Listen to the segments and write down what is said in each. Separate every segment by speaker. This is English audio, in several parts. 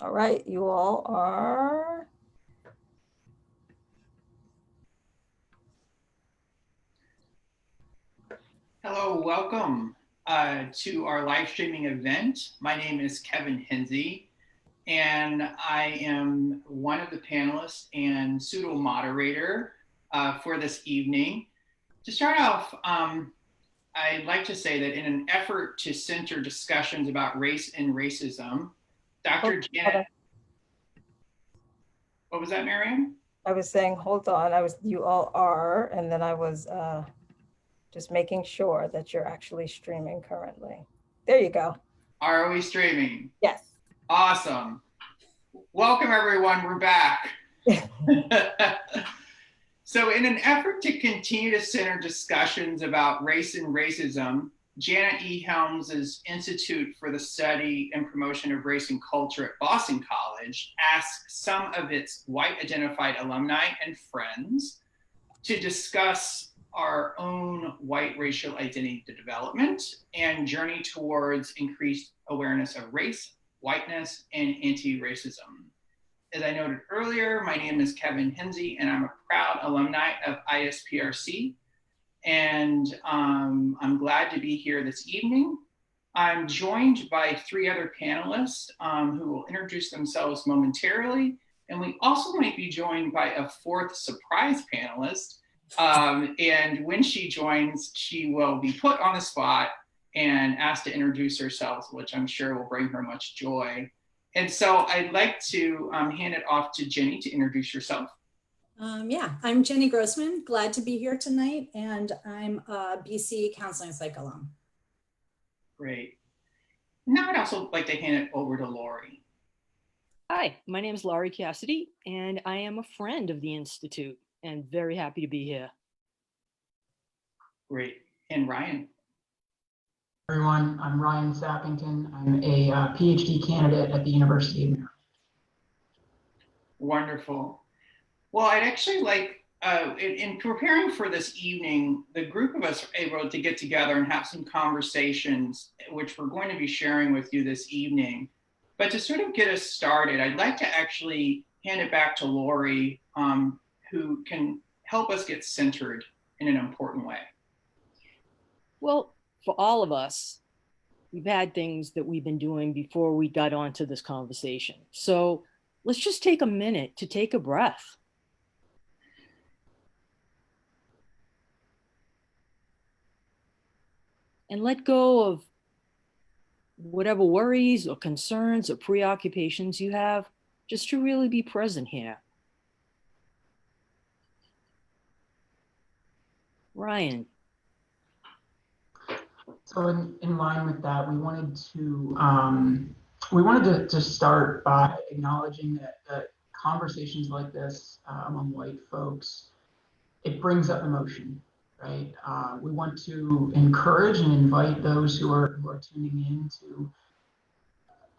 Speaker 1: All right, you all are.
Speaker 2: Hello, welcome to our live streaming event. My name is Kevin Hinsey, and I am one of the panelists and pseudo moderator for this evening. To start off, I'd like to say that in an effort to center discussions about race and racism, Dr. Janet, what was that, Miriam?
Speaker 1: I was saying, hold on, you all are, and then I was just making sure that you're actually streaming currently. There you go.
Speaker 2: Are we streaming?
Speaker 1: Yes.
Speaker 2: Awesome. Welcome, everyone. We're back. So in an effort to continue to center discussions about race and racism, Janet E. Helms' Institute for the Study and Promotion of Race and Culture at Boston College asked some of its white identified alumni and friends to discuss our own white racial identity development and journey towards increased awareness of race, whiteness, and anti-racism. As I noted earlier, my name is Kevin Hinsey, and I'm a proud alumni of ISPRC. And I'm glad to be here this evening. I'm joined by three other panelists who will introduce themselves momentarily. And we also might be joined by a fourth surprise panelist. And when she joins, she will be put on the spot and asked to introduce herself, which I'm sure will bring her much joy. And so I'd like to hand it off to Jenny to introduce yourself.
Speaker 3: Yeah, I'm Jenny Grossman. Glad to be here tonight, and I'm a BC Counseling Psych alum.
Speaker 2: Great. Now I'd also like to hand it over to Lori.
Speaker 4: Hi, my name is Laurie Cassidy, and I am a friend of the Institute and very happy to be here.
Speaker 2: Great. And Ryan.
Speaker 5: Everyone, I'm Ryan Sappington. I'm a PhD candidate at the University of Maryland.
Speaker 2: Wonderful. Well, I'd actually like, in preparing for this evening, the group of us were able to get together and have some conversations, which we're going to be sharing with you this evening. But to sort of get us started, I'd like to actually hand it back to Lori, who can help us get centered in an important way.
Speaker 4: Well, for all of us, we've had things that we've been doing before we got onto this conversation. So let's just take a minute to take a breath. And let go of whatever worries or concerns or preoccupations you have, just to really be present here. Ryan.
Speaker 5: So in line with that, we wanted to start by acknowledging that conversations like this among white folks, it brings up emotion, right? We want to encourage and invite those who are tuning in to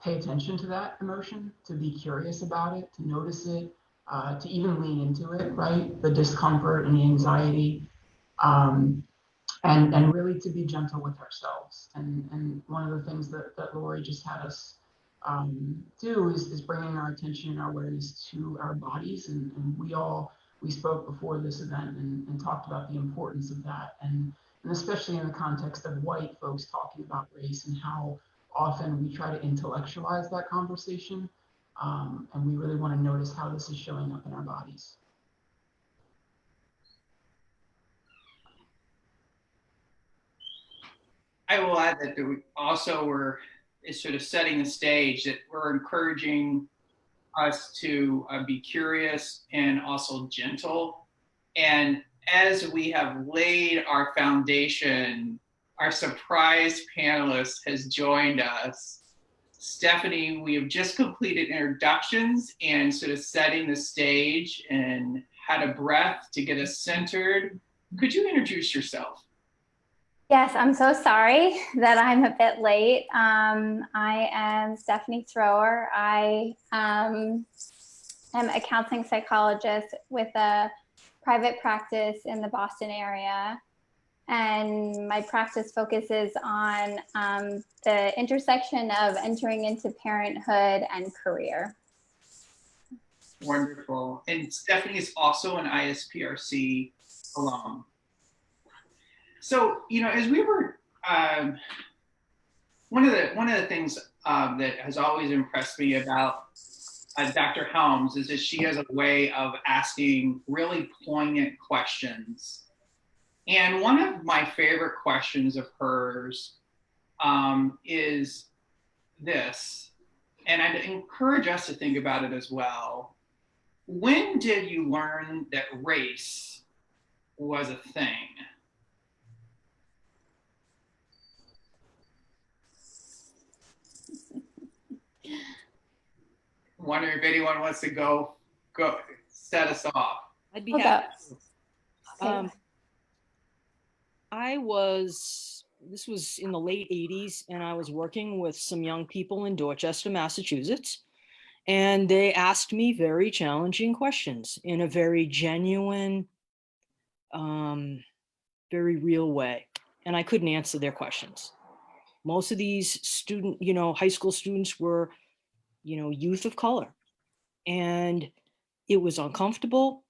Speaker 5: pay attention to that emotion, to be curious about it, to notice it, to even lean into it, right? The discomfort and the anxiety. And really to be gentle with ourselves. And one of the things that Lori just had us do is bringing our attention and our awareness to our bodies. And we spoke before this event and talked about the importance of that. And especially in the context of white folks talking about race and how often we try to intellectualize that conversation. And we really want to notice how this is showing up in our bodies.
Speaker 2: I will add that we also is sort of setting the stage that we're encouraging us to be curious and also gentle. And as we have laid our foundation, our surprise panelist has joined us. Stephanie, we have just completed introductions and sort of setting the stage and had a breath to get us centered. Could you introduce yourself?
Speaker 6: Yes, I'm so sorry that I'm a bit late. I am Stephanie Thrower. I am a counseling psychologist with a private practice in the Boston area. and my practice focuses on the intersection of entering into parenthood and career.
Speaker 2: Wonderful. And Stephanie is also an ISPRC alum. So, you know, as we were, one of the things that has always impressed me about Dr. Helms is that she has a way of asking really poignant questions. And one of my favorite questions of hers is this, and I'd encourage us to think about it as well. When did you learn that race was a thing? Wondering if anyone wants to go set us off.
Speaker 4: I'd be
Speaker 6: Okay.
Speaker 4: happy.
Speaker 6: Okay.
Speaker 4: This was in the late 80s, and I was working with some young people in Dorchester, Massachusetts, and they asked me very challenging questions in a very genuine, very real way, and I couldn't answer their questions. Most of these high school students were, youth of color, and it was uncomfortable,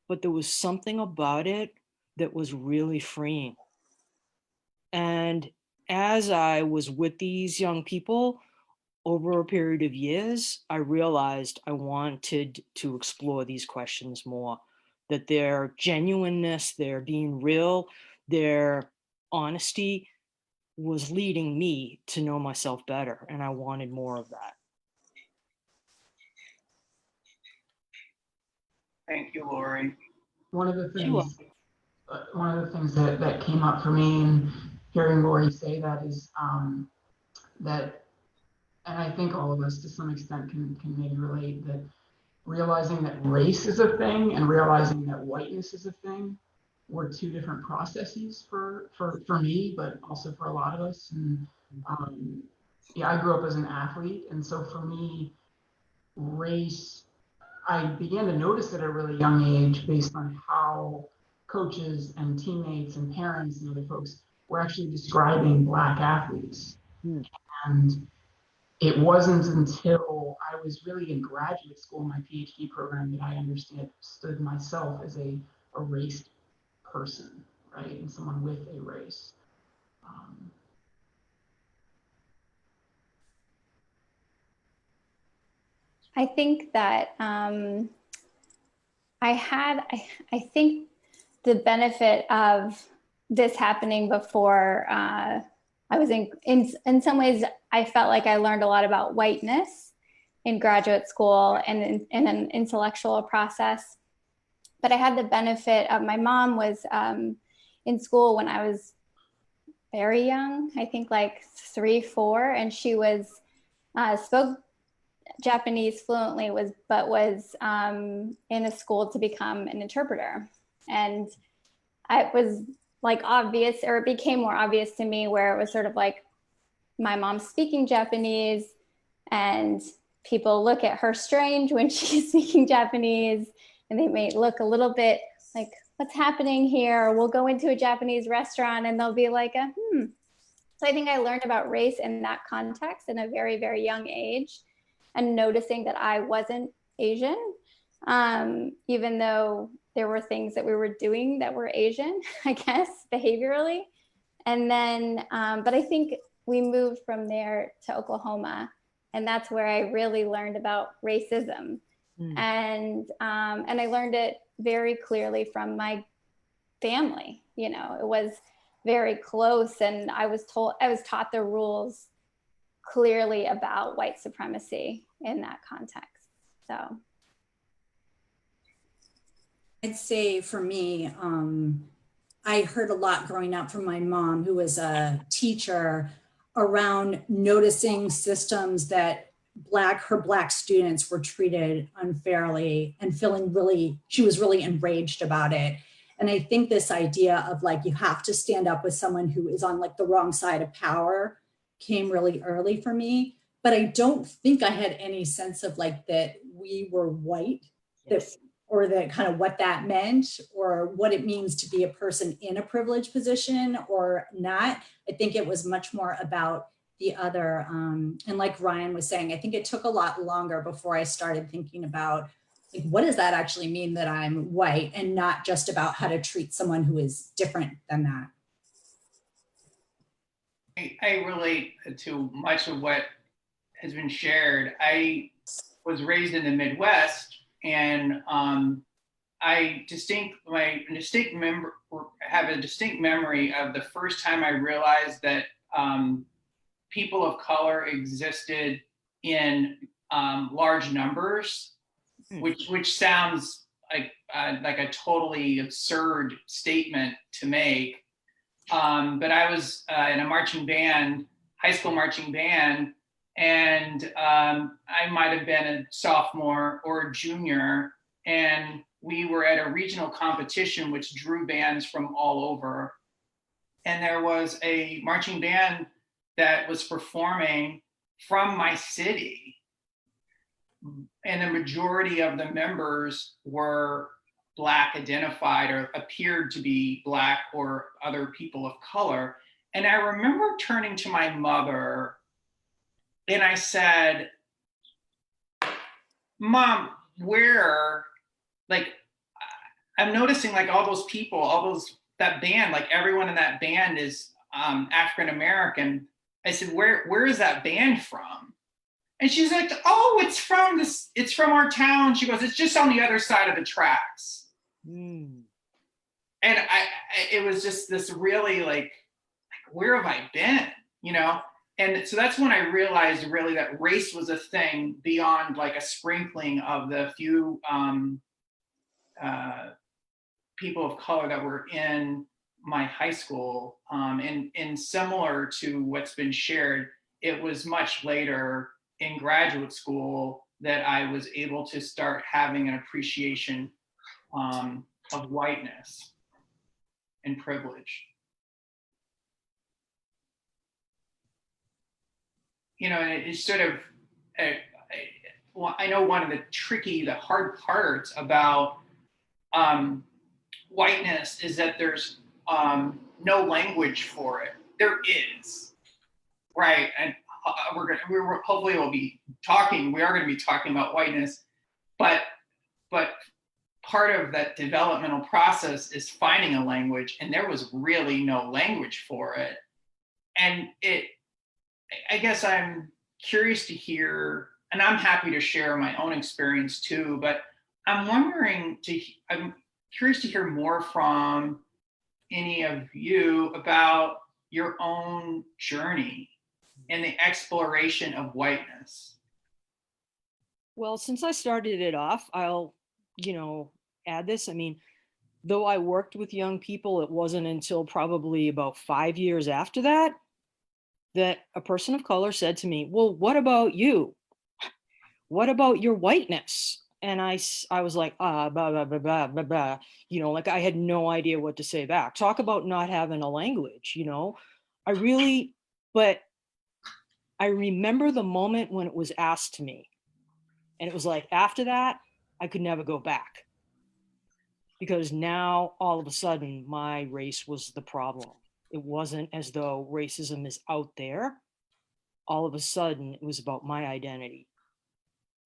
Speaker 4: but there was something about it that was really freeing. And as I was with these young people over a period of years, I realized I wanted to explore these questions more, that their genuineness, their being real, their honesty was leading me to know myself better. And I wanted more of that.
Speaker 2: Thank you, Lori.
Speaker 5: One of the things that came up for me in hearing Lori say that is that, and I think all of us to some extent can maybe relate, that realizing that race is a thing and realizing that whiteness is a thing were two different processes for me, but also for a lot of us. And I grew up as an athlete, and so for me, race, I began to notice at a really young age based on how coaches and teammates and parents and other folks were actually describing Black athletes. And it wasn't until I was really in graduate school, my PhD program, that I understood myself as a race person, right? And someone with a race.
Speaker 6: I think that I think the benefit of this happening before I was in some ways, I felt like I learned a lot about whiteness in graduate school and in an intellectual process. But I had the benefit of, my mom was in school when I was very young, I think like 3, 4, and she was spoke Japanese fluently, but was in a school to become an interpreter. And it was like obvious, or it became more obvious to me, where it was sort of like my mom's speaking Japanese and people look at her strange when she's speaking Japanese, and they may look a little bit like, what's happening here? Or we'll go into a Japanese restaurant and they'll be like, So I think I learned about race in that context in a very, very young age, and noticing that I wasn't Asian, even though there were things that we were doing that were Asian, I guess, behaviorally. And then, but I think we moved from there to Oklahoma, and that's where I really learned about racism. And I learned it very clearly from my family. You know, it was very close, and I was taught the rules clearly about white supremacy in that context. So
Speaker 3: I'd say for me, I heard a lot growing up from my mom, who was a teacher, around noticing systems that her Black students were treated unfairly, and she was really enraged about it. And I think this idea of like, you have to stand up with someone who is on like the wrong side of power came really early for me. But I don't think I had any sense of like that we were white, that or the kind of what that meant or what it means to be a person in a privileged position or not. I think it was much more about the other. And like Ryan was saying, I think it took a lot longer before I started thinking about like, what does that actually mean that I'm white, and not just about how to treat someone who is different than that.
Speaker 2: I relate to much of what has been shared. I was raised in the Midwest, and I have a distinct memory of the first time I realized that people of color existed in large numbers, which sounds like a totally absurd statement to make. But I was in a marching band, high school marching band, and I might have been a sophomore or a junior, and we were at a regional competition which drew bands from all over. And there was a marching band that was performing from my city. And the majority of the members were Black identified or appeared to be Black or other people of color. And I remember turning to my mother and I said, Mom, where, like, I'm noticing like all those people, that band, like everyone in that band is African-American. I said, where is that band from? And she's like, oh, it's from our town. She goes, it's just on the other side of the tracks. And it was just this really like, where have I been, you know? And so that's when I realized really that race was a thing beyond like a sprinkling of the few people of color that were in my high school. And similar to what's been shared, it was much later in graduate school that I was able to start having an appreciation of whiteness and privilege. You know, and it's sort of, I know one of the hard parts about whiteness is that there's no language for it. There is, right? And hopefully we are going to be talking about whiteness, but part of that developmental process is finding a language, and there was really no language for it. And I guess I'm curious to hear, and I'm happy to share my own experience too, but I'm curious to hear more from any of you about your own journey and the exploration of whiteness.
Speaker 4: Well, since I started it off, I'll, add this. I mean, though I worked with young people, it wasn't until probably about 5 years after that a person of color said to me, well, what about you? What about your whiteness? And I was like, blah, blah, blah, blah, blah, blah. Like I had no idea what to say back. Talk about not having a language, but I remember the moment when it was asked to me. And it was like, after that, I could never go back. Because now all of a sudden my race was the problem. It wasn't as though racism is out there. All of a sudden it was about my identity.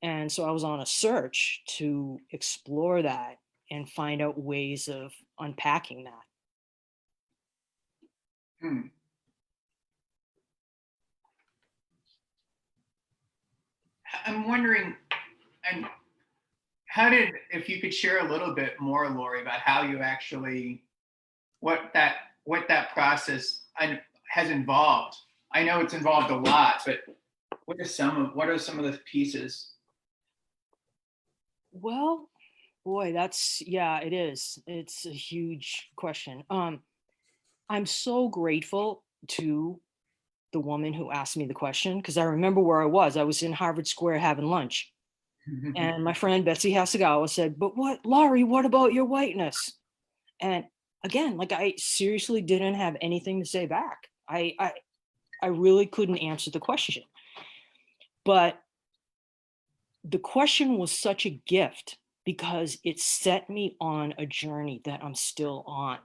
Speaker 4: And so I was on a search to explore that and find out ways of unpacking that.
Speaker 2: I'm wondering, and if you could share a little bit more, Lori, about how you actually, what that process has involved. I know it's involved a lot, but what are some of the pieces?
Speaker 4: Well, boy, it is. It's a huge question. I'm so grateful to the woman who asked me the question, because I remember where I was. I was in Harvard Square having lunch. And my friend Betsy Hasegawa said, but Laurie, what about your whiteness? And again, like I seriously didn't have anything to say back. I really couldn't answer the question. But the question was such a gift because it set me on a journey that I'm still on,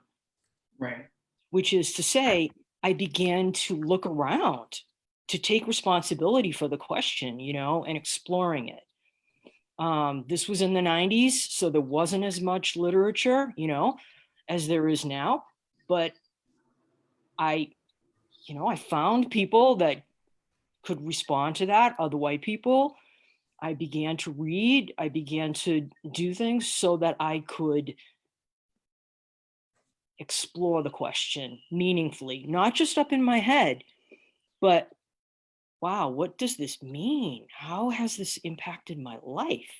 Speaker 2: Right.
Speaker 4: which is to say, I began to look around to take responsibility for the question, and exploring it. This was in the 90s, so there wasn't as much literature, as there is now. But I found people that could respond to that, other white people. I began to read, I began to do things so that I could explore the question meaningfully, not just up in my head, but wow, what does this mean? How has this impacted my life?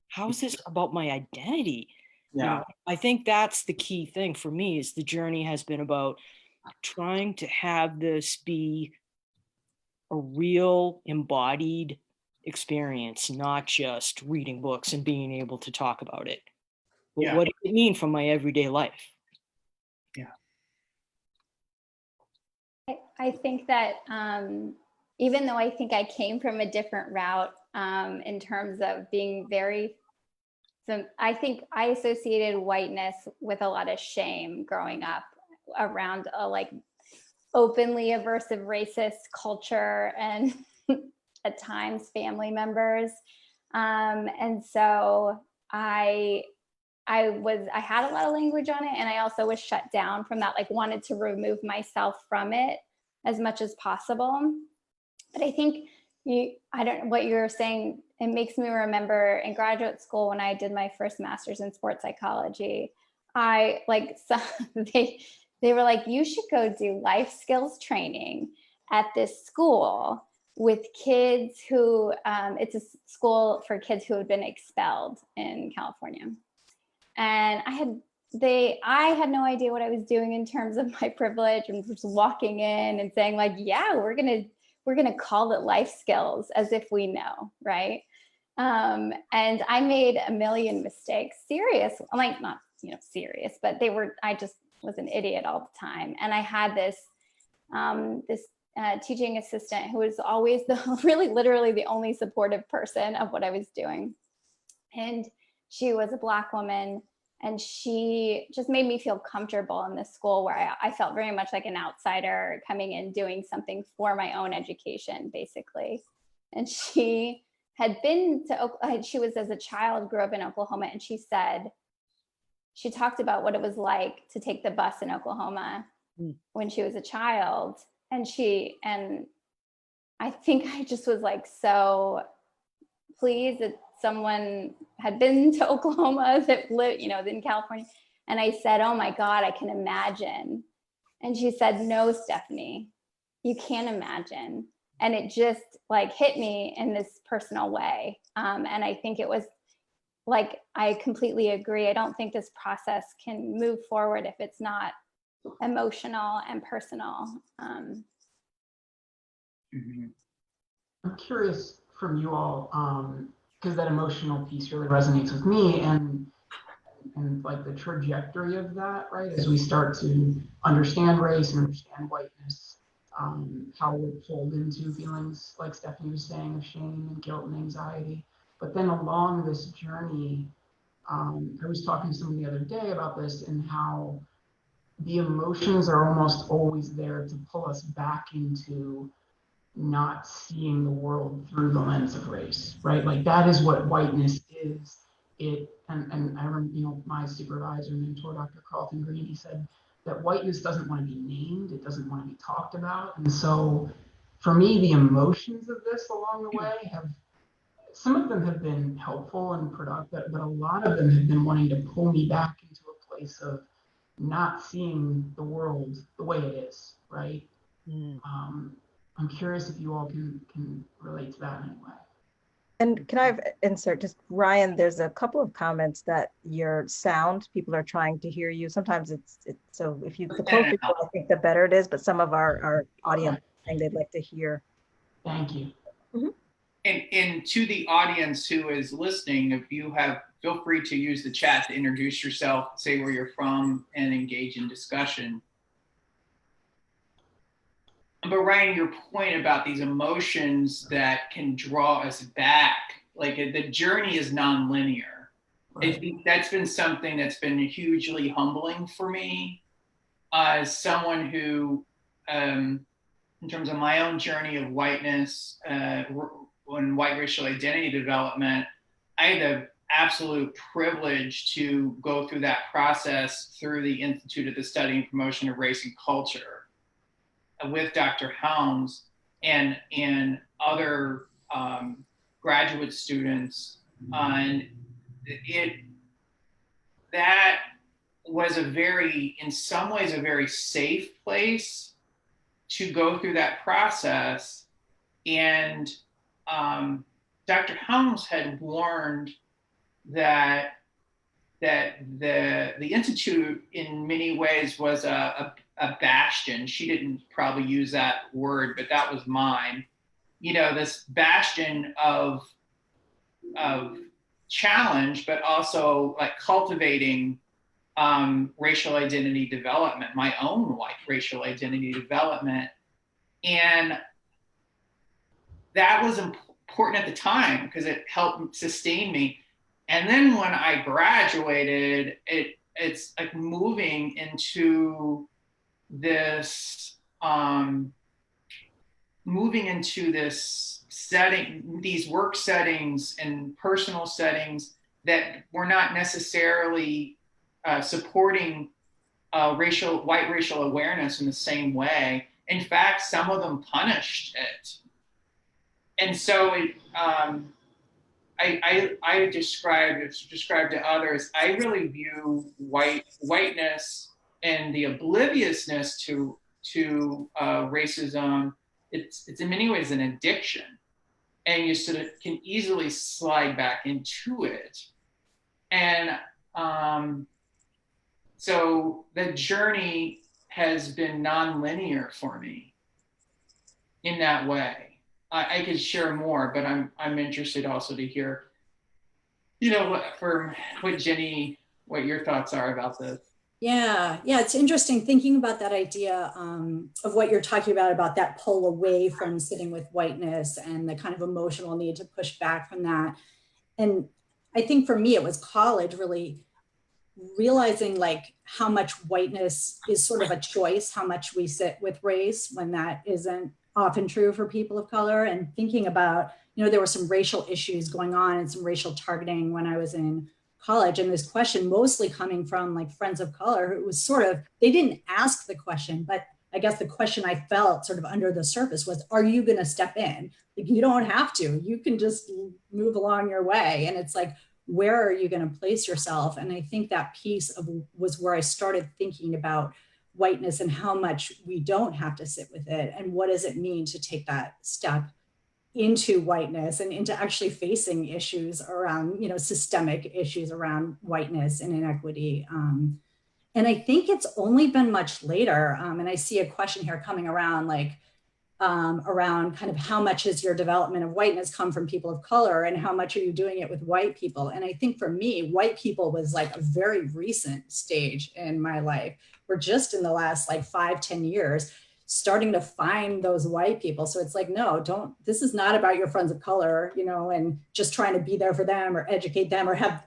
Speaker 4: How is this about my identity?
Speaker 2: Yeah.
Speaker 4: I think that's the key thing for me, is the journey has been about trying to have this be a real embodied experience, not just reading books and being able to talk about it. But
Speaker 2: Yeah.
Speaker 4: what does it mean for my everyday life?
Speaker 2: Yeah.
Speaker 6: I think that even though I think I came from a different route in terms of being I think I associated whiteness with a lot of shame growing up around a like openly aversive racist culture and at times family members. And so I had a lot of language on it, and I also was shut down from that, like wanted to remove myself from it as much as possible. But I think I don't know what you're saying. It makes me remember in graduate school when I did my first master's in sports psychology, they were like, you should go do life skills training at this school with kids who, it's a school for kids who had been expelled in California. And I had no idea what I was doing in terms of my privilege, and just walking in and saying like, yeah, we're gonna call it life skills as if we know, right? And I made a million mistakes, serious, like not serious, but I just was an idiot all the time. And I had this teaching assistant who was always really literally the only supportive person of what I was doing. And she was a Black woman, and she just made me feel comfortable in this school where I felt very much like an outsider coming in, doing something for my own education, basically. And she had been to, she was as a child, grew up in Oklahoma, and she talked about what it was like to take the bus in Oklahoma when she was a child. And I think I just was like so pleased that someone had been to Oklahoma that lived, in California. And I said, oh my God, I can imagine. And she said, no, Stephanie, you can't imagine. And it just like hit me in this personal way. And I think it was like, I completely agree. I don't think this process can move forward if it's not emotional and personal.
Speaker 5: I'm curious from you all, because that emotional piece really resonates with me, and like the trajectory of that, right? As we start to understand race and understand whiteness, how we're pulled into feelings, like Stephanie was saying, of shame and guilt and anxiety. But then along this journey, I was talking to someone the other day about this, and how the emotions are almost always there to pull us back into not seeing the world through the lens of race, right? Like that is what whiteness is. And I remember, my supervisor, mentor, Dr. Carlton Green, he said that whiteness doesn't want to be named, it doesn't want to be talked about. And so for me, the emotions of this along the way some of them have been helpful and productive, but a lot of them have been wanting to pull me back into a place of not seeing the world the way it is, right? I'm curious if you all can relate to that in any way.
Speaker 1: And can I insert just, Ryan, there's a couple of comments that your sound, people are trying to hear you. Sometimes it's so if you, the closer you are, I think the better it is, but some of our audience saying they'd like to hear.
Speaker 5: Thank you.
Speaker 1: Mm-hmm.
Speaker 2: And to the audience who is listening, if you have, feel free to use the chat to introduce yourself, say where you're from, and engage in discussion. But Ryan, your point about these emotions that can draw us back, like the journey is nonlinear. I think that's been something that's been hugely humbling for me as someone who, in terms of my own journey of whiteness and white racial identity development, I had the absolute privilege to go through that process through the Institute of the Study and Promotion of Race and Culture with Dr. Helms and other graduate students. And that was in some ways, a very safe place to go through that process. And Dr. Helms had warned that the Institute in many ways was a bastion. She didn't probably use that word, but that was mine. You know, this bastion of challenge, but also like cultivating racial identity development, my own white racial identity development. And that was important at the time because it helped sustain me. And then when I graduated, it's like moving into this setting, these work settings and personal settings that were not necessarily supporting white racial awareness in the same way. In fact, some of them punished it. And so I described to others, I really view whiteness and the obliviousness to racism, it's in many ways an addiction. And you sort of can easily slide back into it. And so the journey has been non-linear for me in that way. I could share more, but I'm interested also to hear, you know, what your thoughts are about this.
Speaker 3: Yeah, it's interesting thinking about that idea of what you're talking about that pull away from sitting with whiteness and the kind of emotional need to push back from that. And I think for me, it was college really realizing like how much whiteness is sort of a choice, how much we sit with race when that isn't often true for people of color, and thinking about, you know, there were some racial issues going on and some racial targeting when I was in college. And this question mostly coming from like friends of color, it was sort of, they didn't ask the question, but I guess the question I felt sort of under the surface was, are you going to step in? Like, you don't have to, you can just move along your way. And it's like, where are you going to place yourself? And I think that piece was where I started thinking about whiteness and how much we don't have to sit with it. And what does it mean to take that step into whiteness and into actually facing issues around, you know, systemic issues around whiteness and inequity. And I think it's only been much later. And I see a question here coming around like, around kind of how much has your development of whiteness come from people of color and how much are you doing it with white people? And I think for me, white people was like a very recent stage in my life. We're just in the last like 5-10 years starting to find those white people. So it's like, no, this is not about your friends of color, you know, and just trying to be there for them or educate them or have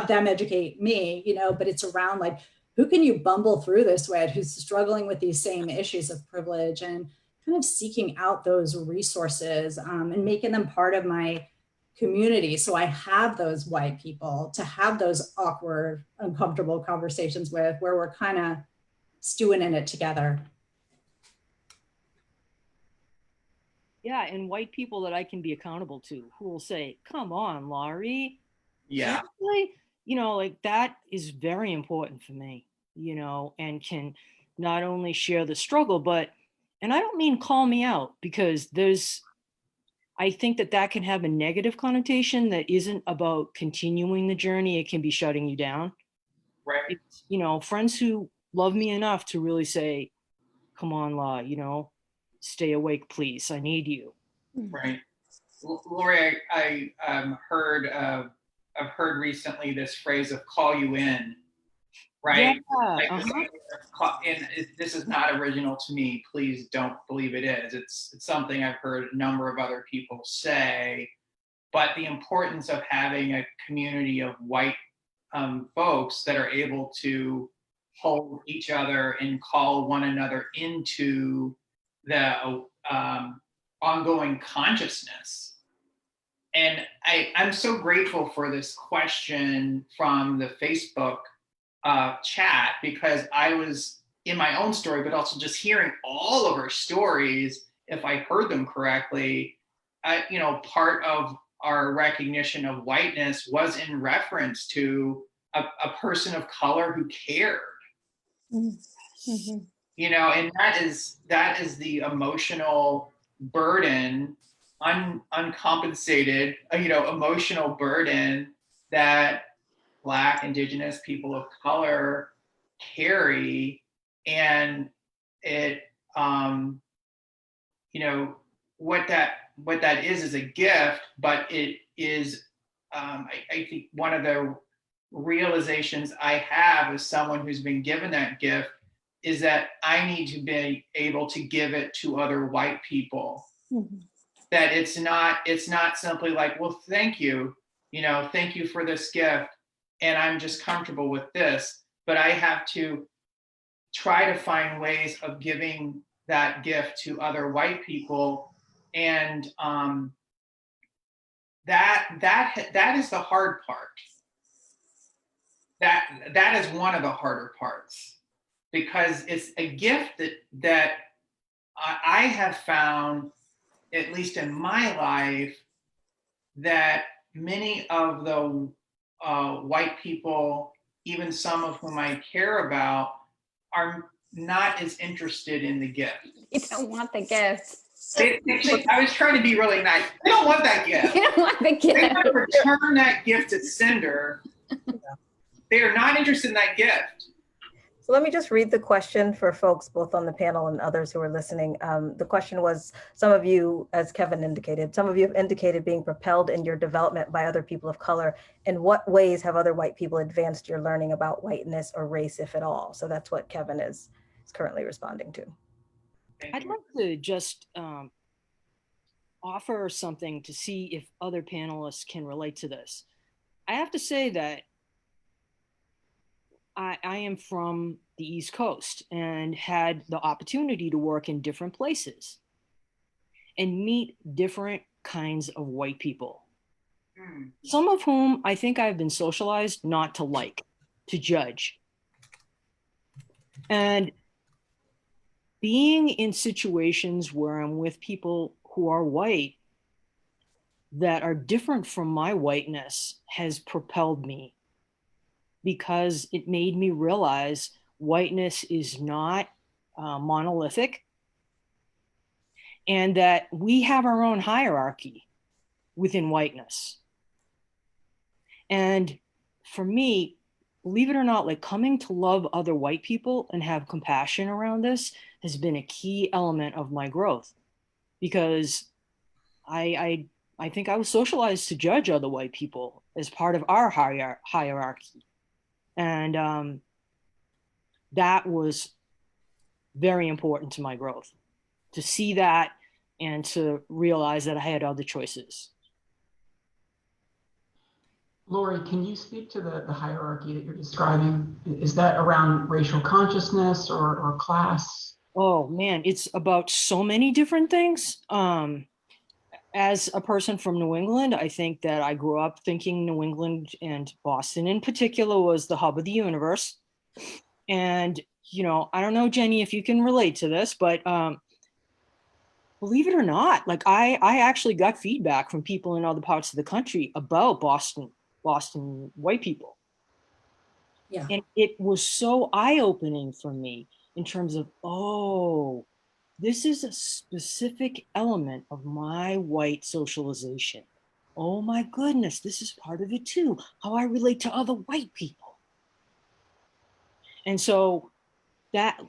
Speaker 3: them educate me, you know, but it's around like, who can you bumble through this with who's struggling with these same issues of privilege, and kind of seeking out those resources and making them part of my community. So I have those white people to have those awkward, uncomfortable conversations with, where we're kind of stewing in it together.
Speaker 4: Yeah, and white people that I can be accountable to, who will say, come on, Laurie.
Speaker 2: Yeah.
Speaker 4: Seriously? You know, like that is very important for me, you know, and can not only share the struggle, but, and I don't mean call me out, because I think that can have a negative connotation that isn't about continuing the journey. It can be shutting you down.
Speaker 2: Right.
Speaker 4: It's, you know, friends who love me enough to really say, come on, La, you know, stay awake, please. I need you.
Speaker 2: Right. Lori, I've heard recently this phrase of call you in, right?
Speaker 4: Yeah,
Speaker 2: Like and this is not original to me. Please don't believe it is. It's something I've heard a number of other people say, but the importance of having a community of white folks that are able to hold each other and call one another into the ongoing consciousness. And I'm so grateful for this question from the Facebook chat, because I was in my own story, but also just hearing all of our stories, if I heard them correctly, part of our recognition of whiteness was in reference to a person of color who cared.
Speaker 6: Mm-hmm.
Speaker 2: And that is the emotional burden, uncompensated, emotional burden that Black, Indigenous people of color carry. And it, what that is a gift, but it is, I think one of the realizations I have as someone who's been given that gift is that I need to be able to give it to other white people.
Speaker 6: Mm-hmm.
Speaker 2: That it's not simply like, well, thank you for this gift, and I'm just comfortable with this, but I have to try to find ways of giving that gift to other white people. And that is the hard part. That is one of the harder parts, because it's a gift that I have found, at least in my life, that many of the white people, even some of whom I care about, are not as interested in the gift.
Speaker 6: You don't want the gift.
Speaker 2: I was trying to be really nice. They don't want that gift.
Speaker 6: You don't want the gift.
Speaker 2: They want to return that gift to sender. They are not interested in that gift.
Speaker 1: So let me just read the question for folks both on the panel and others who are listening. The question was, some of you, as Kevin indicated, some of you have indicated being propelled in your development by other people of color. In what ways have other white people advanced your learning about whiteness or race, if at all? So that's what Kevin is currently responding to.
Speaker 4: I'd like to just offer something to see if other panelists can relate to this. I have to say that I am from the East Coast and had the opportunity to work in different places and meet different kinds of white people, some of whom I think I've been socialized not to like, to judge. And being in situations where I'm with people who are white that are different from my whiteness has propelled me, because it made me realize whiteness is not monolithic, and that we have our own hierarchy within whiteness. And for me, believe it or not, like, coming to love other white people and have compassion around this has been a key element of my growth, because I think I was socialized to judge other white people as part of our hierarchy. And that was very important to my growth, to see that and to realize that I had other choices.
Speaker 5: Lori, can you speak to the hierarchy that you're describing? Is that around racial consciousness or class?
Speaker 4: Oh man, it's about so many different things. As a person from New England, I think that I grew up thinking New England, and Boston in particular, was the hub of the universe. And, I don't know, Jenny, if you can relate to this, but believe it or not, like I actually got feedback from people in other parts of the country about Boston white people.
Speaker 3: Yeah.
Speaker 4: And it was so eye-opening for me in terms of, oh, this is a specific element of my white socialization. Oh my goodness, this is part of it too, how I relate to other white people. And so that,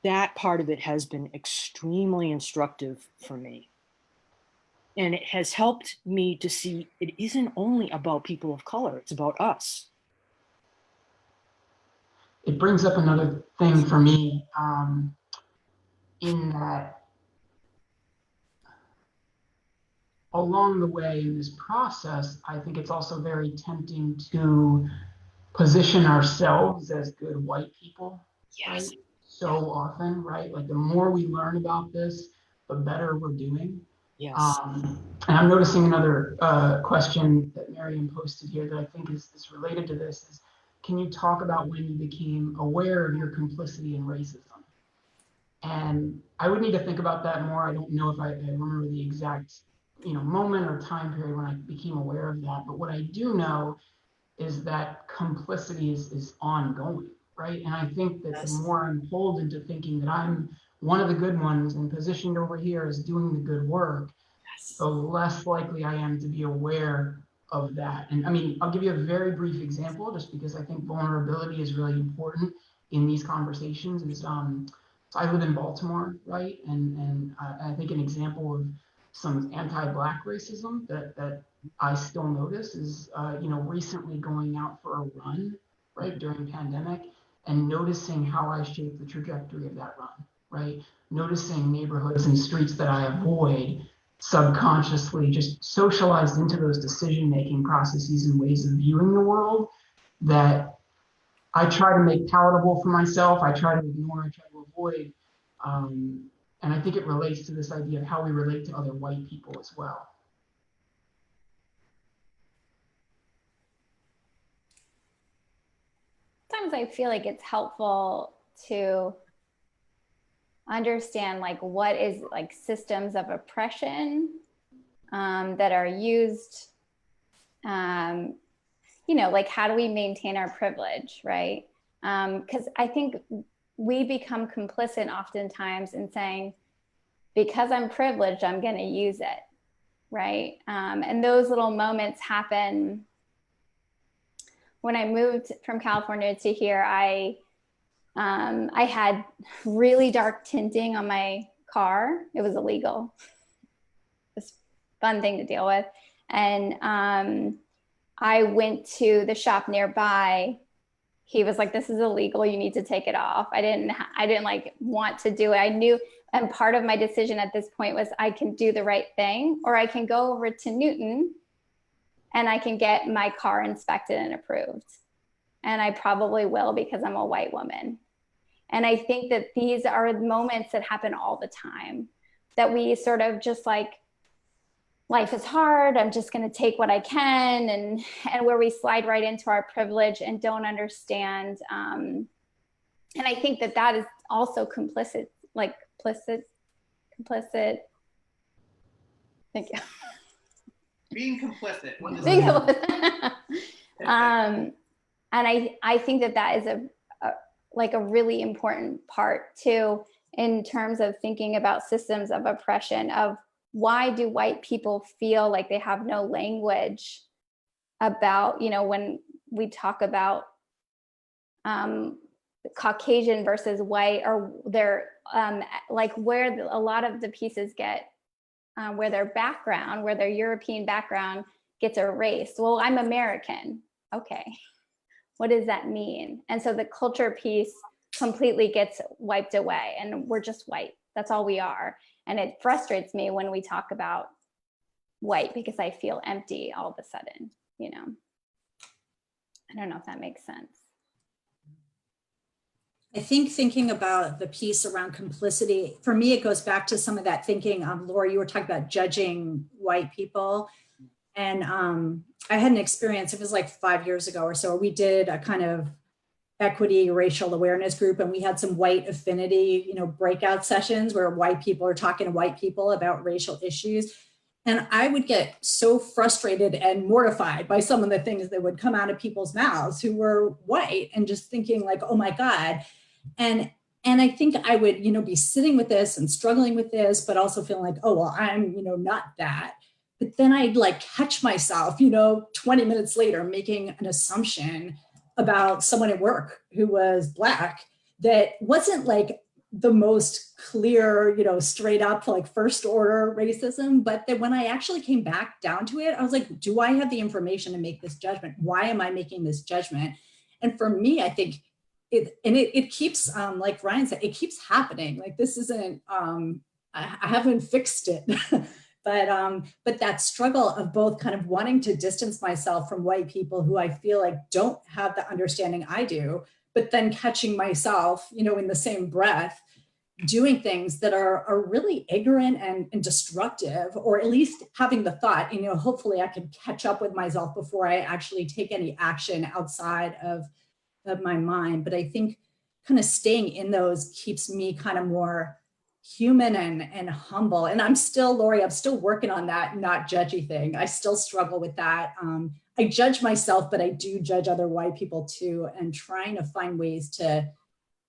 Speaker 4: that part of it has been extremely instructive for me. And it has helped me to see it isn't only about people of color, it's about us.
Speaker 5: It brings up another thing for me, in that along the way in this process, I think it's also very tempting to position ourselves as good white people, right?
Speaker 4: Yes.
Speaker 5: So often, right? Like the more we learn about this, the better we're doing.
Speaker 4: Yes.
Speaker 5: And I'm noticing another question that Miriam posted here that I think is related to this is, can you talk about when you became aware of your complicity in racism? And I would need to think about that more. I don't know if I remember the exact, moment or time period when I became aware of that. But what I do know is that complicity is ongoing, right? And I think that the
Speaker 4: Yes.
Speaker 5: more I'm pulled into thinking that I'm one of the good ones and positioned over here as doing the good work,
Speaker 4: Yes.
Speaker 5: the less likely I am to be aware of that. And I mean, I'll give you a very brief example just because I think vulnerability is really important in these conversations. So I live in Baltimore, right? And I think an example of some anti-Black racism that I still notice is, recently going out for a run, right, during pandemic and noticing how I shape the trajectory of that run, right? Noticing neighborhoods and streets that I avoid subconsciously just socialized into those decision-making processes and ways of viewing the world that I try to make palatable for myself. I try to ignore, I try to avoid. And I think it relates to this idea of how we relate to other white people as well.
Speaker 6: Sometimes I feel like it's helpful to understand like what is like systems of oppression that are used, like how do we maintain our privilege, right? Because I think we become complicit oftentimes in saying, because I'm privileged, I'm going to use it, right? And those little moments happen. When I moved from California to here, I had really dark tinting on my car. It was illegal. It's a fun thing to deal with. And I went to the shop nearby. He was like, "This is illegal. You need to take it off." I didn't like want to do it. I knew, and part of my decision at this point was I can do the right thing, or I can go over to Newton and I can get my car inspected and approved. And I probably will because I'm a white woman. And I think that these are moments that happen all the time, that we sort of just like, life is hard, I'm just going to take what I can, and where we slide right into our privilege and don't understand. And I think that is also complicit. Thank you.
Speaker 2: Being complicit.
Speaker 6: Being complicit. And I think that is a really important part too, in terms of thinking about systems of oppression, of why do white people feel like they have no language about, when we talk about Caucasian versus white, or they're like where a lot of the pieces get, where their European background gets erased. Well, I'm American. Okay. What does that mean? And so the culture piece completely gets wiped away, and we're just white. That's all we are. And it frustrates me when we talk about white, because I feel empty all of a sudden, I don't know if that makes sense.
Speaker 3: I think thinking about the piece around complicity, for me, it goes back to some of that thinking. Laura, you were talking about judging white people. And I had an experience, it was like 5 years ago or so, we did a kind of equity racial awareness group, and we had some white affinity, breakout sessions where white people are talking to white people about racial issues. And I would get so frustrated and mortified by some of the things that would come out of people's mouths who were white, and just thinking like, oh my God. And I think I would, be sitting with this and struggling with this, but also feeling like, oh, well, I'm, not that. But then I'd like catch myself, 20 minutes later, making an assumption about someone at work who was Black that wasn't like the most clear, straight up like first order racism. But that when I actually came back down to it, I was like, do I have the information to make this judgment? Why am I making this judgment? And for me, I think it keeps, like Ryan said, it keeps happening. Like this isn't, I haven't fixed it. But that struggle of both kind of wanting to distance myself from white people who I feel like don't have the understanding I do, but then catching myself, you know, in the same breath, doing things that are really ignorant and destructive, or at least having the thought, you know, hopefully I can catch up with myself before I actually take any action outside of my mind. But I think kind of staying in those keeps me kind of more human and humble. And I'm still, Lori, I'm still working on that not judgy thing. I still struggle with that. I judge myself, but I do judge other white people too, and trying to find ways to,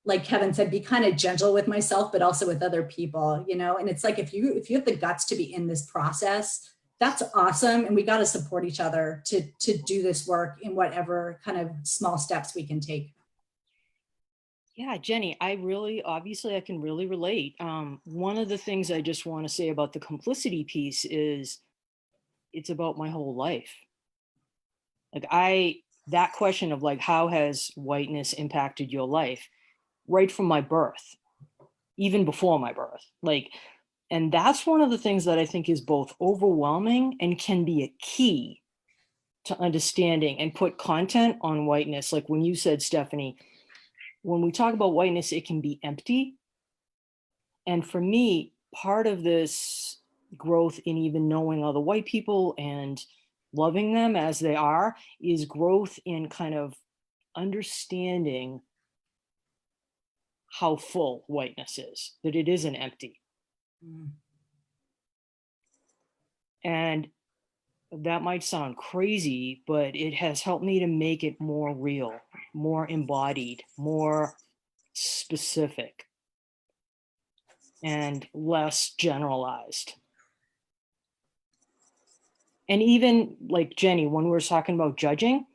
Speaker 3: like Kevin said, be kind of gentle with myself, but also with other people, you know? And it's like, if you have the guts to be in this process, that's awesome. And we got to support each other to do this work in whatever kind of small steps we can take.
Speaker 4: Yeah, Jenny, obviously I can really relate. One of the things I just want to say about the complicity piece is it's about my whole life. Like that question of like, how has whiteness impacted your life? Right from my birth, even before my birth. Like, and that's one of the things that I think is both overwhelming and can be a key to understanding and put content on whiteness. Like when you said, Stephanie, when we talk about whiteness, it can be empty. And for me, part of this growth in even knowing other white people and loving them as they are is growth in kind of understanding how full whiteness is, that it isn't empty.
Speaker 3: Mm.
Speaker 4: And that might sound crazy, but it has helped me to make it more real, more embodied, more specific, and less generalized. And even like Jenny, when we were talking about judging,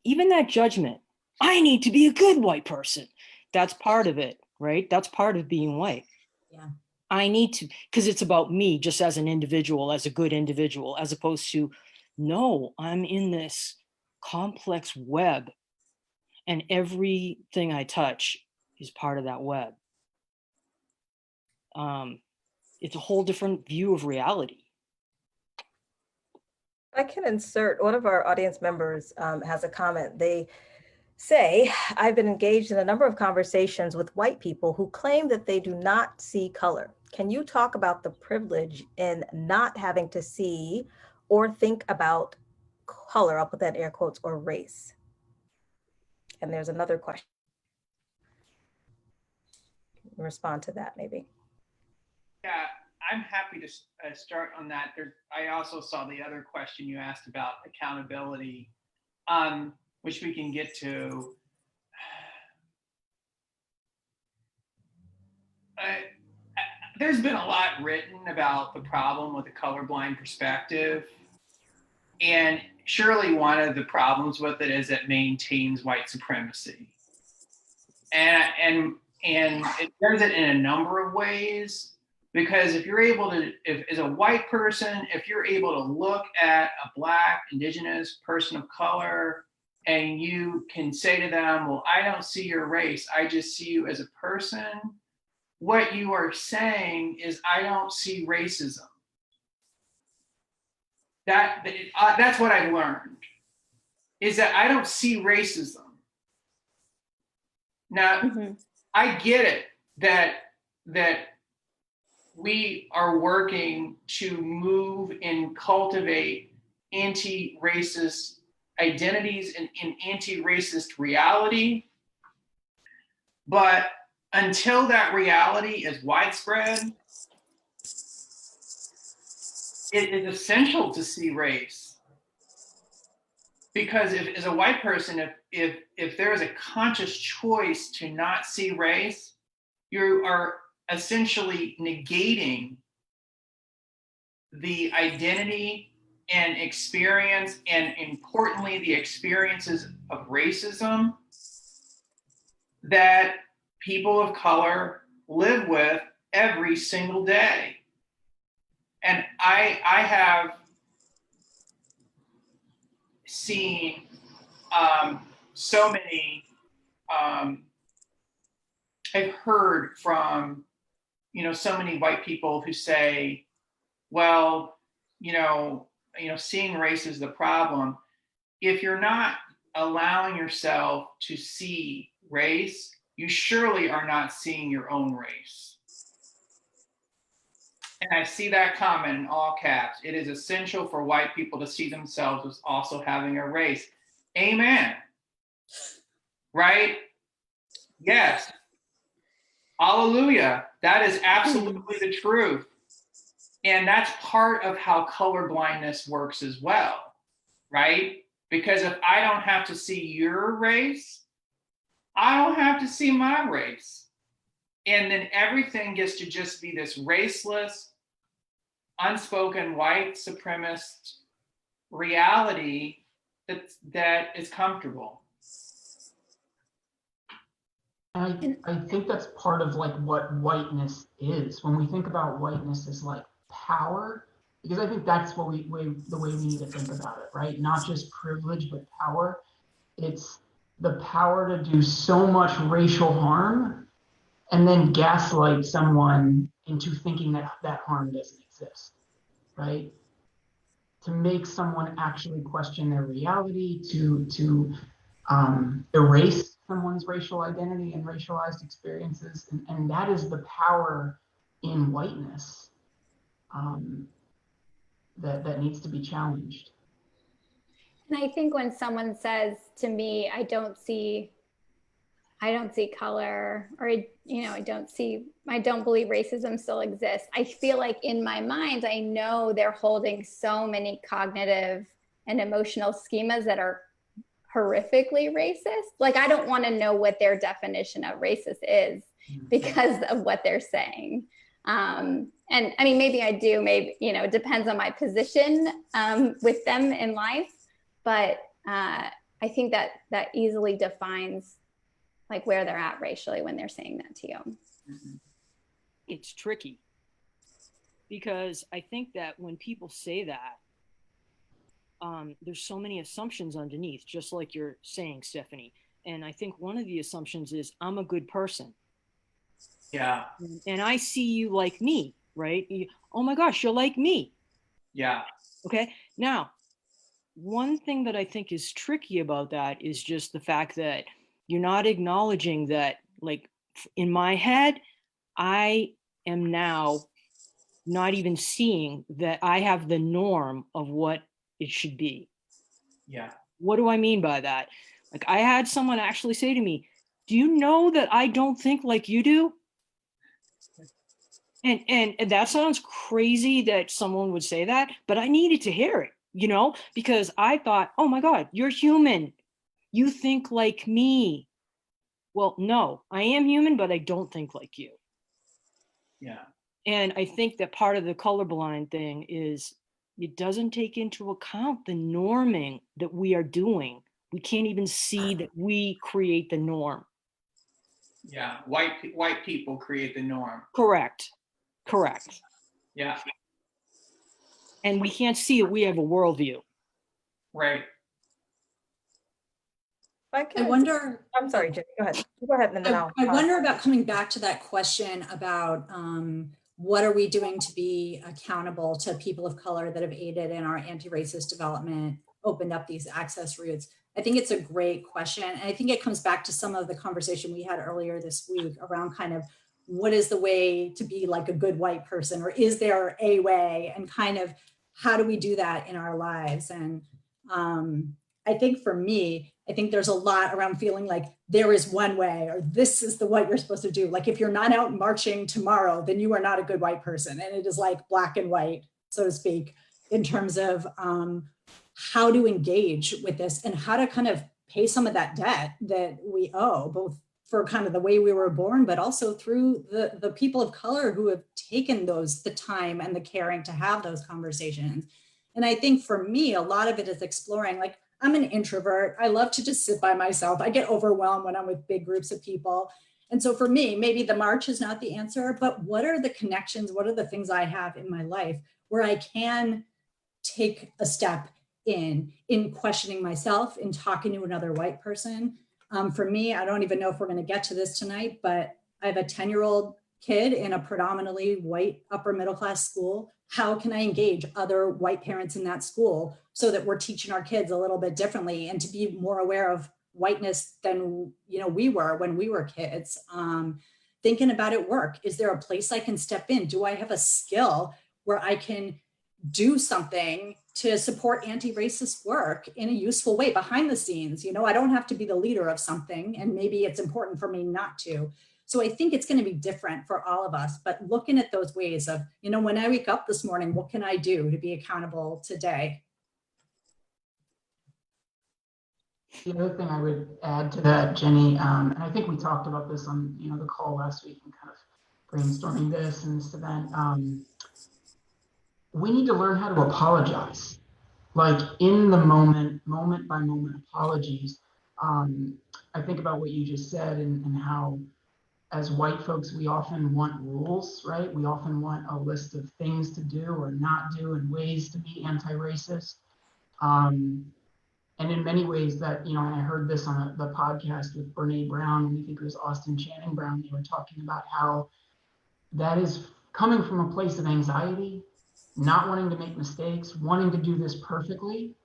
Speaker 4: even that judgment, I need to be a good white person. That's part of it, right? That's part of being white.
Speaker 3: Yeah.
Speaker 4: I need to, because it's about me just as an individual, as a good individual, as opposed to, no, I'm in this complex web and everything I touch is part of that web. It's a whole different view of reality.
Speaker 1: I can insert, one of our audience members has a comment. They say, I've been engaged in a number of conversations with white people who claim that they do not see color. Can you talk about the privilege in not having to see or think about color, I'll put that in air quotes, or race? And there's another question. Respond to that maybe.
Speaker 2: Yeah, I'm happy to start on that. I also saw the other question you asked about accountability, which we can get to. There's been a lot written about the problem with the colorblind perspective. And surely one of the problems with it is it maintains white supremacy. And it does it in a number of ways. Because if you're able to, if as a white person, if you're able to look at a Black, Indigenous person of color, and you can say to them, well, I don't see your race, I just see you as a person. What you are saying is, I don't see racism. That's what I've learned, is that I don't see racism. Now, I get it that we are working to move and cultivate anti-racist identities and anti-racist reality. But until that reality is widespread, it is essential to see race. Because if, as a white person, if there is a conscious choice to not see race, you are essentially negating the identity and experience, and importantly, the experiences of racism that people of color live with every single day. And I have seen so many, I've heard from, so many white people who say, well, seeing race as the problem. If you're not allowing yourself to see race, you surely are not seeing your own race. And I see that comment in all caps. It is essential for white people to see themselves as also having a race. Amen. Right? Yes. Hallelujah. That is absolutely the truth. And that's part of how colorblindness works as well, right? Because if I don't have to see your race, I don't have to see my race. And then everything gets to just be this raceless, unspoken white supremacist reality that is comfortable.
Speaker 5: And I think that's part of like what whiteness is. When we think about whiteness as like power, because I think that's what the way we need to think about it, right? Not just privilege, but power. It's the power to do so much racial harm and then gaslight someone into thinking that that harm doesn't exist, right? To make someone actually question their reality, to erase someone's racial identity and racialized experiences. And that is the power in whiteness that needs to be challenged.
Speaker 6: And I think when someone says to me, I don't see color, or I don't believe racism still exists, I feel like in my mind, I know they're holding so many cognitive and emotional schemas that are horrifically racist. Like, I don't want to know what their definition of racist is because of what they're saying. And I mean, maybe I do, maybe, it depends on my position with them in life. But I think that easily defines like where they're at racially when they're saying that to you.
Speaker 4: It's tricky because I think that when people say that, there's so many assumptions underneath, just like you're saying, Stephanie. And I think one of the assumptions is I'm a good person.
Speaker 2: Yeah.
Speaker 4: And I see you like me, right? Oh my gosh, you're like me.
Speaker 2: Yeah.
Speaker 4: Okay. Now, one thing that I think is tricky about that is just the fact that you're not acknowledging that, like, in my head, I am now not even seeing that I have the norm of what it should be.
Speaker 2: Yeah.
Speaker 4: What do I mean by that? Like, I had someone actually say to me, do you know that I don't think like you do? And that sounds crazy that someone would say that, but I needed to hear it, because I thought, oh my God, you're human. You think like me. Well, no, I am human, but I don't think like you.
Speaker 2: Yeah.
Speaker 4: And I think that part of the colorblind thing is it doesn't take into account the norming that we are doing. We can't even see that we create the norm.
Speaker 2: Yeah. White people create the norm.
Speaker 4: Correct.
Speaker 2: Yeah.
Speaker 4: And we can't see it. We have a worldview.
Speaker 2: Right.
Speaker 3: I wonder.
Speaker 1: I'm sorry, Jenny, go ahead. Go ahead, and then
Speaker 3: I wonder about coming back to that question about what are we doing to be accountable to people of color that have aided in our anti-racist development, opened up these access routes. I think it's a great question. And I think it comes back to some of the conversation we had earlier this week around kind of what is the way to be like a good white person, or is there a way, and kind of how do we do that in our lives? And I think for me, I think there's a lot around feeling like there is one way, or this is the what you're supposed to do. Like if you're not out marching tomorrow, then you are not a good white person. And it is like black and white, so to speak, in terms of how to engage with this and how to kind of pay some of that debt that we owe, both for kind of the way we were born, but also through the people of color who have taken the time and the caring to have those conversations. And I think for me, a lot of it is exploring, like, I'm an introvert. I love to just sit by myself. I get overwhelmed when I'm with big groups of people. And so for me, maybe the march is not the answer, but what are the connections? What are the things I have in my life where I can take a step in questioning myself, in talking to another white person? For me, I don't even know if we're going to get to this tonight, but I have a 10-year-old kid in a predominantly white upper middle class school. how can I engage other white parents in that school so that we're teaching our kids a little bit differently and to be more aware of whiteness than, you know, we were when we were kids. Thinking about at work, is there a place I can step in? Do I have a skill where I can do something to support anti-racist work in a useful way behind the scenes? You know, I don't have to be the leader of something, and maybe it's important for me not to. So I think it's going to be different for all of us, but looking at those ways of, you know, when I wake up this morning, what can I do to be accountable today?
Speaker 5: The other thing I would add to that, Jenny, and I think we talked about this on, you know, the call last week and kind of brainstorming this and this event. We need to learn how to apologize, like in the moment by moment apologies. I think about what you just said and how as white folks, we often want rules, right? We often want a list of things to do or not do and ways to be anti-racist. And in many ways that, you know, and I heard this on the podcast with Brene Brown, and I think it was Austin Channing Brown, they were talking about how that is coming from a place of anxiety, not wanting to make mistakes, wanting to do this perfectly,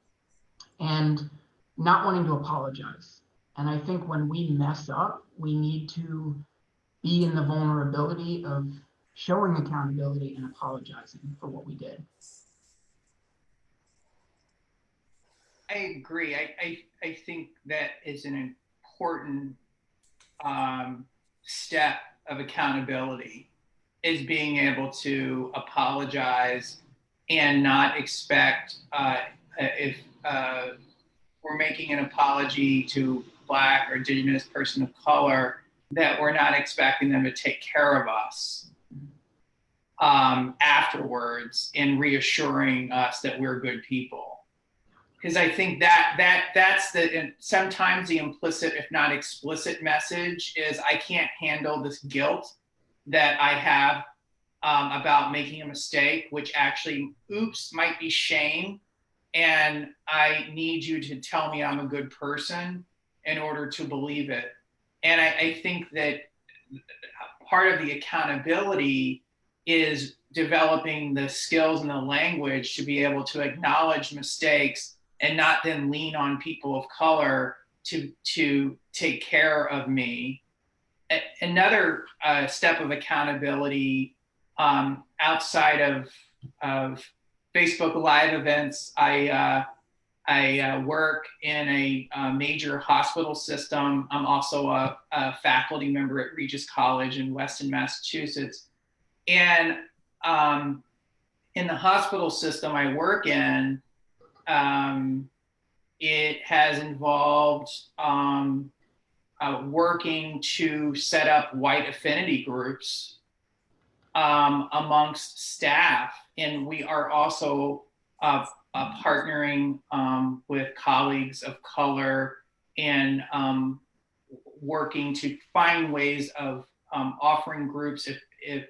Speaker 5: and not wanting to apologize. And I think when we mess up, we need to be in the vulnerability of showing accountability and apologizing for what we did.
Speaker 2: I agree. I think that is an important step of accountability, is being able to apologize and not expect if we're making an apology to Black or Indigenous person of color, that we're not expecting them to take care of us afterwards and reassuring us that we're good people. Because I think that's sometimes the implicit, if not explicit, message is I can't handle this guilt that I have about making a mistake, which actually, might be shame. And I need you to tell me I'm a good person in order to believe it. And I think that part of the accountability is developing the skills and the language to be able to acknowledge mistakes and not then lean on people of color to take care of me. Another step of accountability outside of Facebook Live events, I work in a major hospital system. I'm also a faculty member at Regis College in Weston, Massachusetts. And in the hospital system I work in, it has involved working to set up white affinity groups amongst staff. And we are also partnering with colleagues of color and working to find ways of offering groups if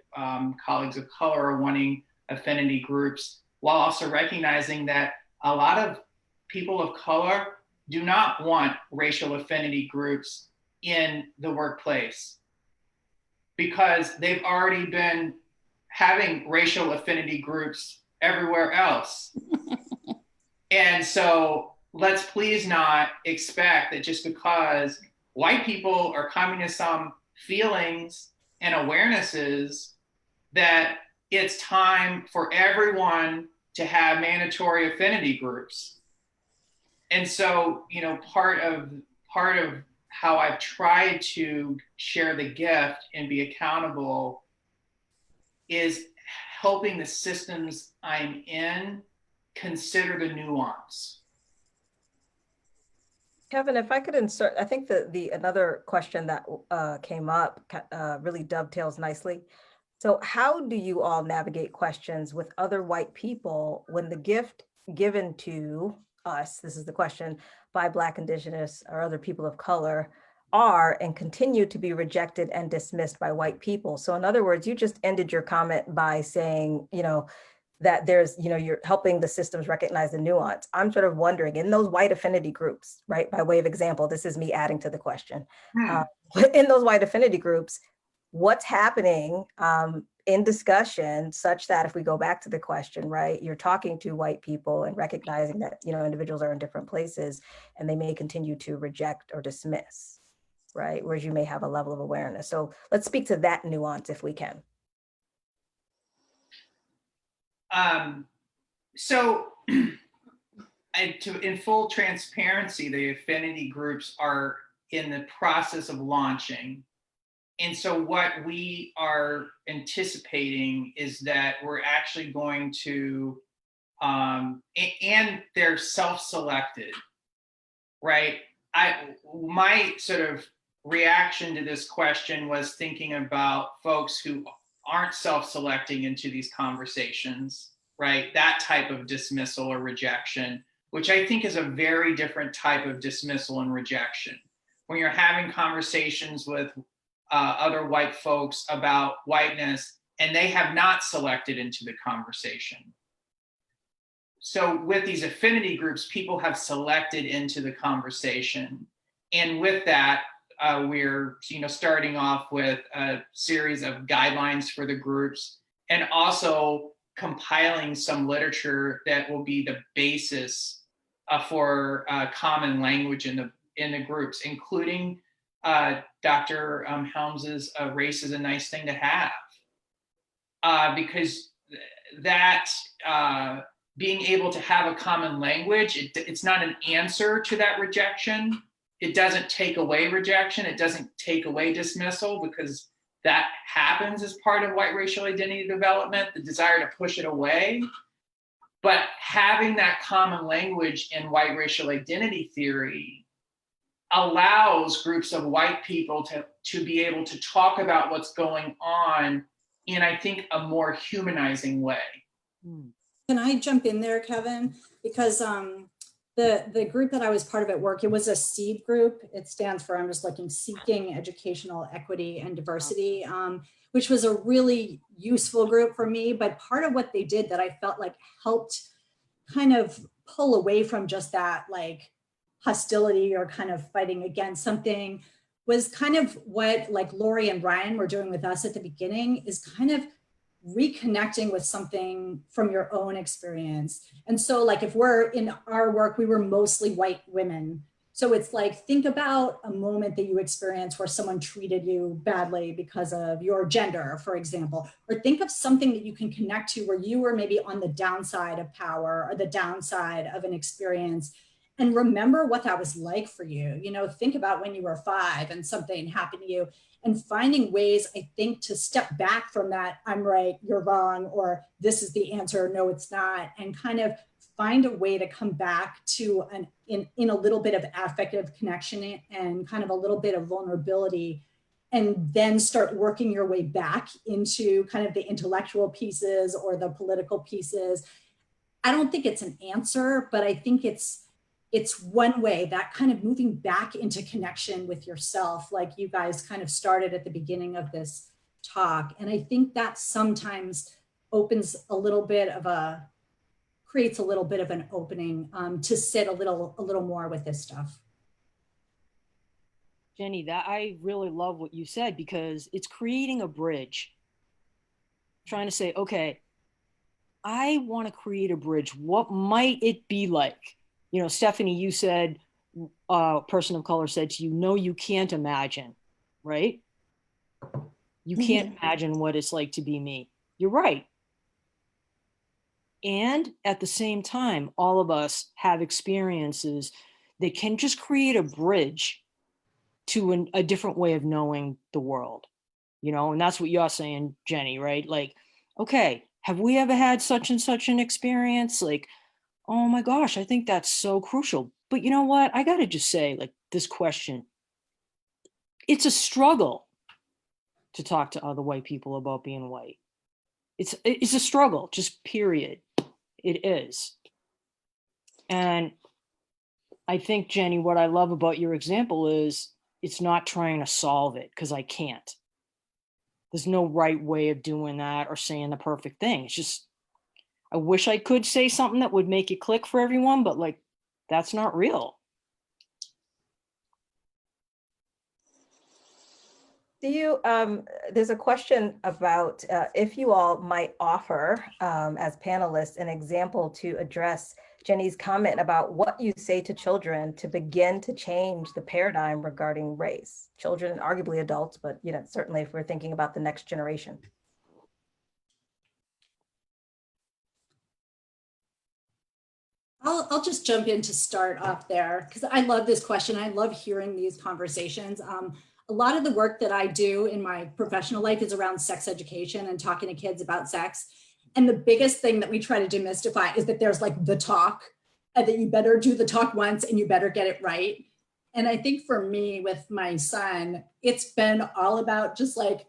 Speaker 2: colleagues of color are wanting affinity groups, while also recognizing that a lot of people of color do not want racial affinity groups in the workplace because they've already been having racial affinity groups everywhere else. And so let's please not expect that just because white people are coming to some feelings and awarenesses that it's time for everyone to have mandatory affinity groups. And so, you know, part of how I've tried to share the gift and be accountable is helping the systems I'm in consider the nuance.
Speaker 1: Kevin, if I could insert, I think the another question that came up really dovetails nicely. So how do you all navigate questions with other white people when the gift given to us, this is the question, by Black, Indigenous, or other people of color are and continue to be rejected and dismissed by white people? So in other words, you just ended your comment by saying, you know, that there's, you know, you're helping the systems recognize the nuance. I'm sort of wondering in those white affinity groups, right, by way of example, this is me adding to the question, in those white affinity groups, what's happening in discussion such that if we go back to the question, right, you're talking to white people and recognizing that, you know, individuals are in different places and they may continue to reject or dismiss, right? Whereas you may have a level of awareness. So let's speak to that nuance if we can.
Speaker 2: So in full transparency, the affinity groups are in the process of launching. And so what we are anticipating is that we're actually going to, and they're self-selected, right? My sort of reaction to this question was thinking about folks who aren't self-selecting into these conversations, right? That type of dismissal or rejection, which I think is a very different type of dismissal and rejection. When you're having conversations with other white folks about whiteness and they have not selected into the conversation. So with these affinity groups, people have selected into the conversation. And with that, we're starting off with a series of guidelines for the groups and also compiling some literature that will be the basis for common language in the groups, including Dr. Helms's "Race is a Nice Thing to Have," because that being able to have a common language, it's not an answer to that rejection. It doesn't take away rejection. It doesn't take away dismissal, because that happens as part of white racial identity development, the desire to push it away. But having that common language in white racial identity theory allows groups of white people to be able to talk about what's going on in, I think, a more humanizing way.
Speaker 3: Can I jump in there, Kevin? Because the group that I was part of at work, it was a SEED group. It stands for, I'm just looking, Seeking Educational Equity and Diversity, which was a really useful group for me. But part of what they did that I felt like helped kind of pull away from just that like hostility or kind of fighting against something was kind of what like Lori and Ryan were doing with us at the beginning, is kind of reconnecting with something from your own experience. And so like if we're in our work, we were mostly white women. So it's like, think about a moment that you experienced where someone treated you badly because of your gender, for example, or think of something that you can connect to where you were maybe on the downside of power or the downside of an experience, and remember what that was like for you. You know, think about when you were 5 and something happened to you, and finding ways, I think, to step back from that, I'm right, you're wrong, or this is the answer, no, it's not, and kind of find a way to come back to in a little bit of affective connection and kind of a little bit of vulnerability, and then start working your way back into kind of the intellectual pieces or the political pieces. I don't think it's an answer, but I think it's one way, that kind of moving back into connection with yourself, like you guys kind of started at the beginning of this talk. And I think that sometimes opens a little bit of creates a little bit of an opening to sit a little more with this stuff.
Speaker 4: Jenny, that I really love what you said, because it's creating a bridge. Trying to say, okay, I want to create a bridge. What might it be like? You know, Stephanie, you said, a person of color said to you, no, you can't imagine, right? You can't imagine what it's like to be me. You're right. And at the same time, all of us have experiences that can just create a bridge to a different way of knowing the world, you know, and that's what you're saying, Jenny, right? Like, okay, have we ever had such and such an experience? Like, oh my gosh, I think that's so crucial. But you know what? I got to just say, like, this question, it's a struggle to talk to other white people about being white. It's a struggle, just period. It is. And I think, Jenny, what I love about your example is it's not trying to solve it, because I can't. There's no right way of doing that or saying the perfect thing. It's just, I wish I could say something that would make it click for everyone, but like, that's not real.
Speaker 1: Do you, there's a question about if you all might offer as panelists an example to address Jenny's comment about what you say to children to begin to change the paradigm regarding race. Children and arguably adults, but you know, certainly if we're thinking about the next generation.
Speaker 3: I'll just jump in to start off there because I love this question. I love hearing these conversations. A lot of the work that I do in my professional life is around sex education and talking to kids about sex. And the biggest thing that we try to demystify is that there's like the talk, and that you better do the talk once and you better get it right. And I think for me with my son, it's been all about just like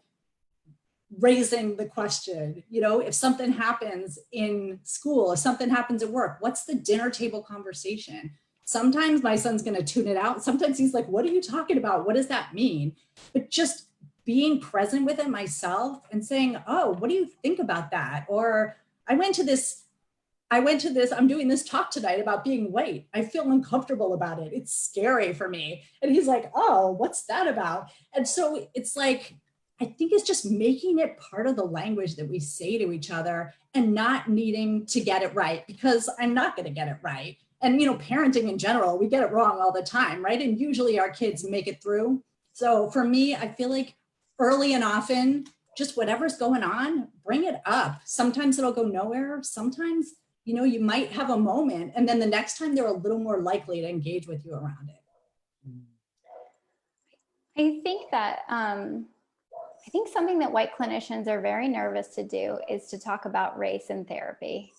Speaker 3: raising the question, you know, if something happens in school, if something happens at work, what's the dinner table conversation? Sometimes my son's going to tune it out. Sometimes he's like, what are you talking about? What does that mean? But just being present with it myself and saying, oh, what do you think about that? Or I'm doing this talk tonight about being white. I feel uncomfortable about it. It's scary for me. And he's like, oh, what's that about? And so it's like, I think it's just making it part of the language that we say to each other and not needing to get it right, because I'm not going to get it right. And, you know, parenting in general, we get it wrong all the time, right? And usually our kids make it through. So for me, I feel like early and often, just whatever's going on, bring it up. Sometimes it'll go nowhere. Sometimes, you know, you might have a moment and then the next time they're a little more likely to engage with you around it.
Speaker 6: I think that I think something that white clinicians are very nervous to do is to talk about race in therapy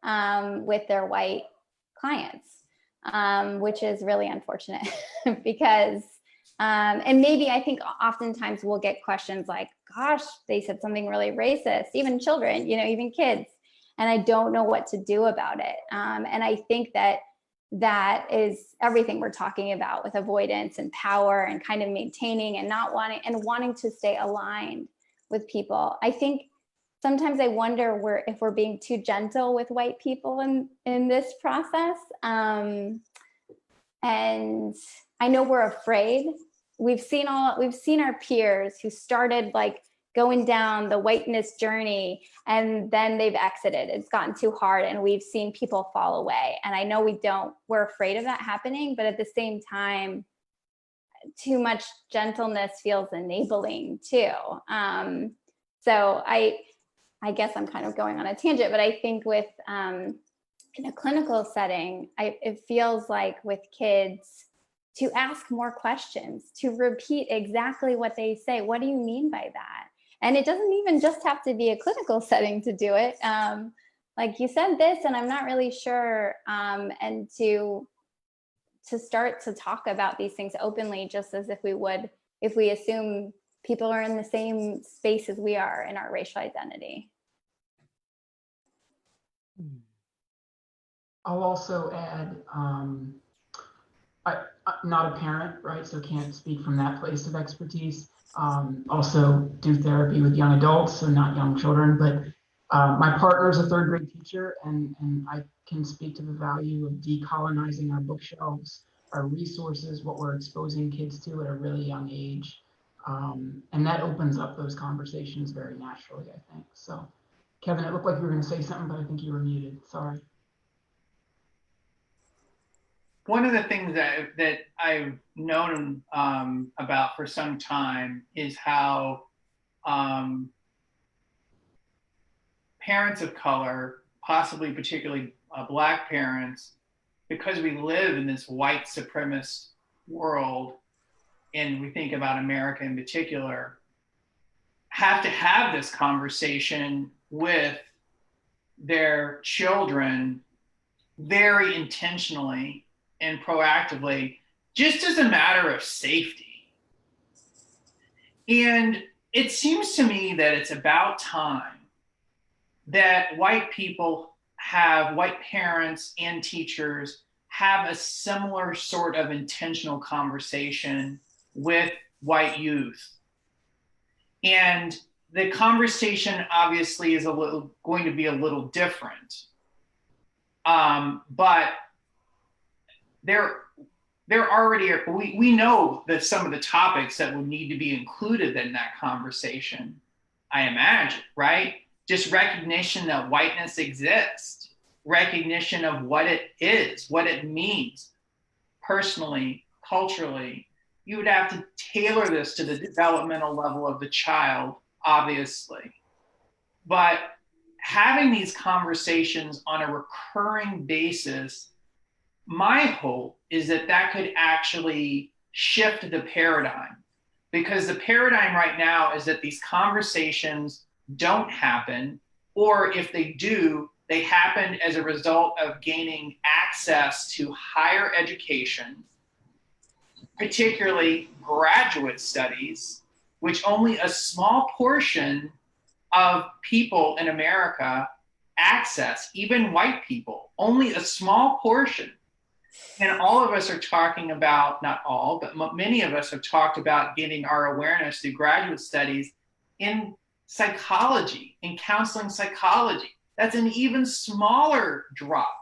Speaker 6: with their white clients, which is really unfortunate because, and maybe I think oftentimes we'll get questions like, gosh, they said something really racist, even children, you know, even kids, and I don't know what to do about it. And I think that that is everything we're talking about with avoidance and power and kind of maintaining and not wanting to stay aligned with people. I think sometimes I wonder if we're being too gentle with white people in this process. And I know we're afraid. We've seen our peers who started like going down the whiteness journey and then they've exited. It's gotten too hard and we've seen people fall away. And I know we're afraid of that happening, but at the same time, too much gentleness feels enabling too. So I guess I'm kind of going on a tangent, but I think with, in a clinical setting, it feels like with kids to ask more questions, to repeat exactly what they say. What do you mean by that? And it doesn't even just have to be a clinical setting to do it. Like you said this, and I'm not really sure, and to start to talk about these things openly, just as if we would, if we assume people are in the same space as we are in our racial identity.
Speaker 5: I'll also add, I'm not a parent, right? So can't speak from that place of expertise. Also do therapy with young adults, so not young children, but my partner is a third grade teacher and I can speak to the value of decolonizing our bookshelves, our resources, what we're exposing kids to at a really young age. And that opens up those conversations very naturally, I think. So Kevin, it looked like you were gonna say something, but I think you were muted, sorry.
Speaker 2: One of the things that I've known about for some time is how parents of color, possibly particularly Black parents, because we live in this white supremacist world, and we think about America in particular, have to have this conversation with their children very intentionally and proactively, just as a matter of safety. And it seems to me that it's about time that white parents and teachers have a similar sort of intentional conversation with white youth. And the conversation obviously is going to be a little different. But there already are, we know that some of the topics that would need to be included in that conversation, I imagine, right? Just recognition that whiteness exists, recognition of what it is, what it means personally, culturally. You would have to tailor this to the developmental level of the child, obviously. But having these conversations on a recurring basis, my hope is that that could actually shift the paradigm, because the paradigm right now is that these conversations don't happen, or if they do, they happen as a result of gaining access to higher education, particularly graduate studies, which only a small portion of people in America access, even white people, only a small portion. And all of us are talking about, not all, but many of us have talked about getting our awareness through graduate studies in psychology, in counseling psychology. That's an even smaller drop.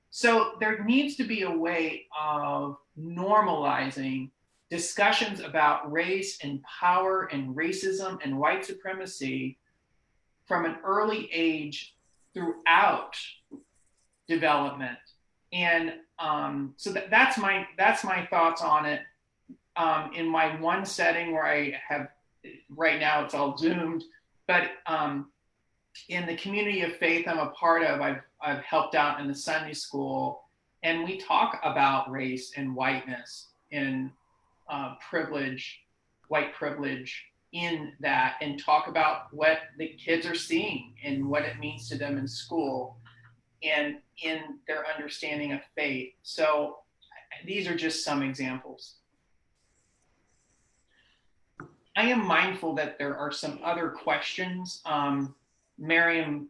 Speaker 2: So there needs to be a way of normalizing discussions about race and power and racism and white supremacy from an early age throughout development. And so that's my thoughts on it. In my one setting where I have, right now it's all Zoomed, but in the community of faith I'm a part of, I've helped out in the Sunday school, and we talk about race and whiteness and privilege, white privilege in that, and talk about what the kids are seeing and what it means to them in school and in their understanding of faith. So these are just some examples. I am mindful that there are some other questions. Miriam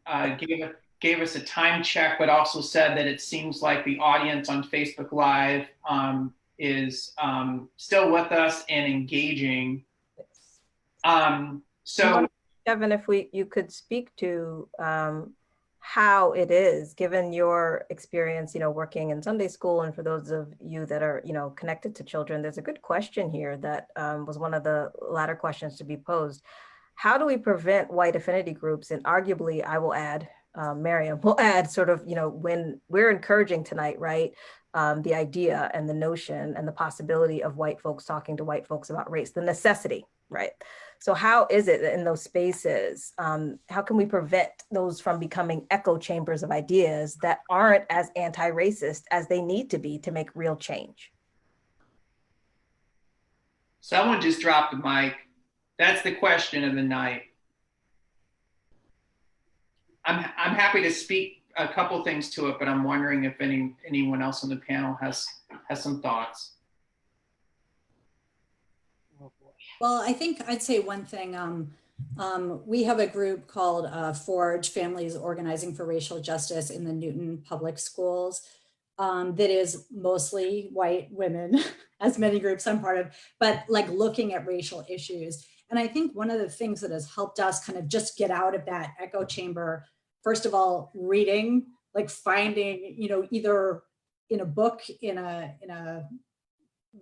Speaker 2: gave us a time check, but also said that it seems like the audience on Facebook Live is still with us and engaging. So,
Speaker 1: Kevin, if you could speak to how it is, given your experience, working in Sunday school, and for those of you that are, connected to children, there's a good question here that was one of the latter questions to be posed. How do we prevent white affinity groups? And arguably, I will add, Miriam will add sort of, when we're encouraging tonight, right? The idea and the notion and the possibility of white folks talking to white folks about race, the necessity, right? So how is it in those spaces? How can we prevent those from becoming echo chambers of ideas that aren't as anti-racist as they need to be to make real change?
Speaker 2: Someone just dropped the mic. That's the question of the night. I'm happy to speak a couple things to it, but I'm wondering if anyone else on the panel has some thoughts.
Speaker 3: Well, I think I'd say one thing. We have a group called Forge, Families Organizing for Racial Justice in the Newton Public Schools, that is mostly white women, as many groups I'm part of, but like looking at racial issues. And I think one of the things that has helped us kind of just get out of that echo chamber, first of all, reading, like finding, either in a book, in a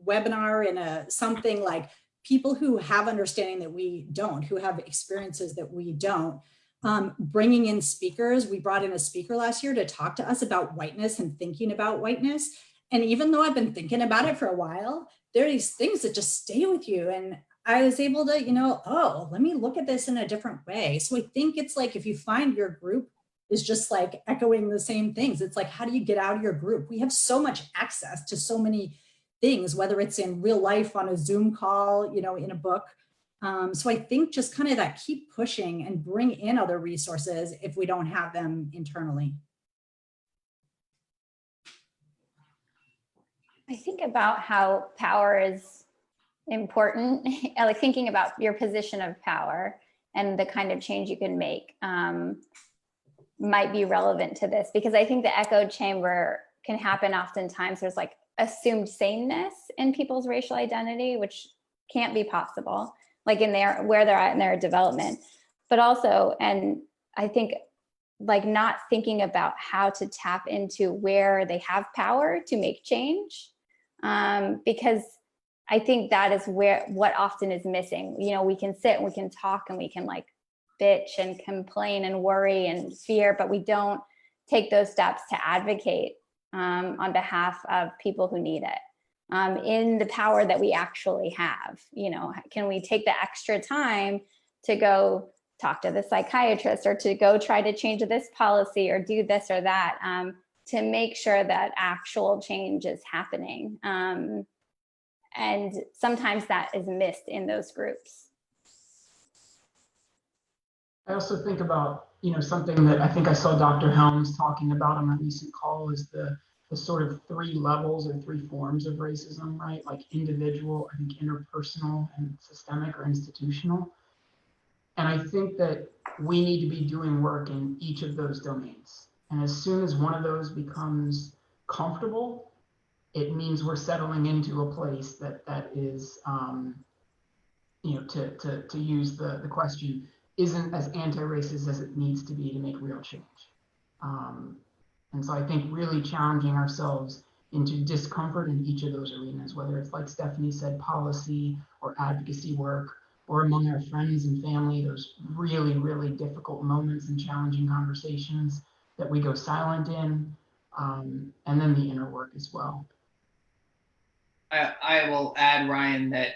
Speaker 3: webinar, in a something, like people who have understanding that we don't, who have experiences that we don't, bringing in speakers. We brought in a speaker last year to talk to us about whiteness and thinking about whiteness. And even though I've been thinking about it for a while, there are these things that just stay with you. And I was able to, oh, let me look at this in a different way. So I think it's like, if you find your group is just like echoing the same things, it's like, how do you get out of your group? We have so much access to so many things, whether it's in real life on a Zoom call, in a book. So I think just kind of that, keep pushing and bring in other resources if we don't have them internally.
Speaker 6: I think about how power is important, like thinking about your position of power and the kind of change you can make might be relevant to this, because I think the echo chamber can happen oftentimes. There's like assumed sameness in people's racial identity, which can't be possible, like in where they're at in their development, but also, and I think like not thinking about how to tap into where they have power to make change. because I think that is what often is missing. You know, we can sit and we can talk and we can like bitch and complain and worry and fear, but we don't take those steps to advocate on behalf of people who need it, in the power that we actually have. You know, can we take the extra time to go talk to the psychiatrist or to go try to change this policy or do this or that, to make sure that actual change is happening. And sometimes that is missed in those groups.
Speaker 5: I also think about, you know, something that I think I saw Dr. Helms talking about on a recent call is the sort of 3 levels or 3 forms of racism, right? Like individual, I think interpersonal, and systemic or institutional. And I think that we need to be doing work in each of those domains. And as soon as one of those becomes comfortable, it means we're settling into a place that is, you know, to use the question, isn't as anti-racist as it needs to be to make real change. And so I think really challenging ourselves into discomfort in each of those arenas, whether it's, like Stephanie said, policy or advocacy work, or among our friends and family, those really, really difficult moments and challenging conversations that we go silent in, and then the inner work as well.
Speaker 2: I will add, Ryan, that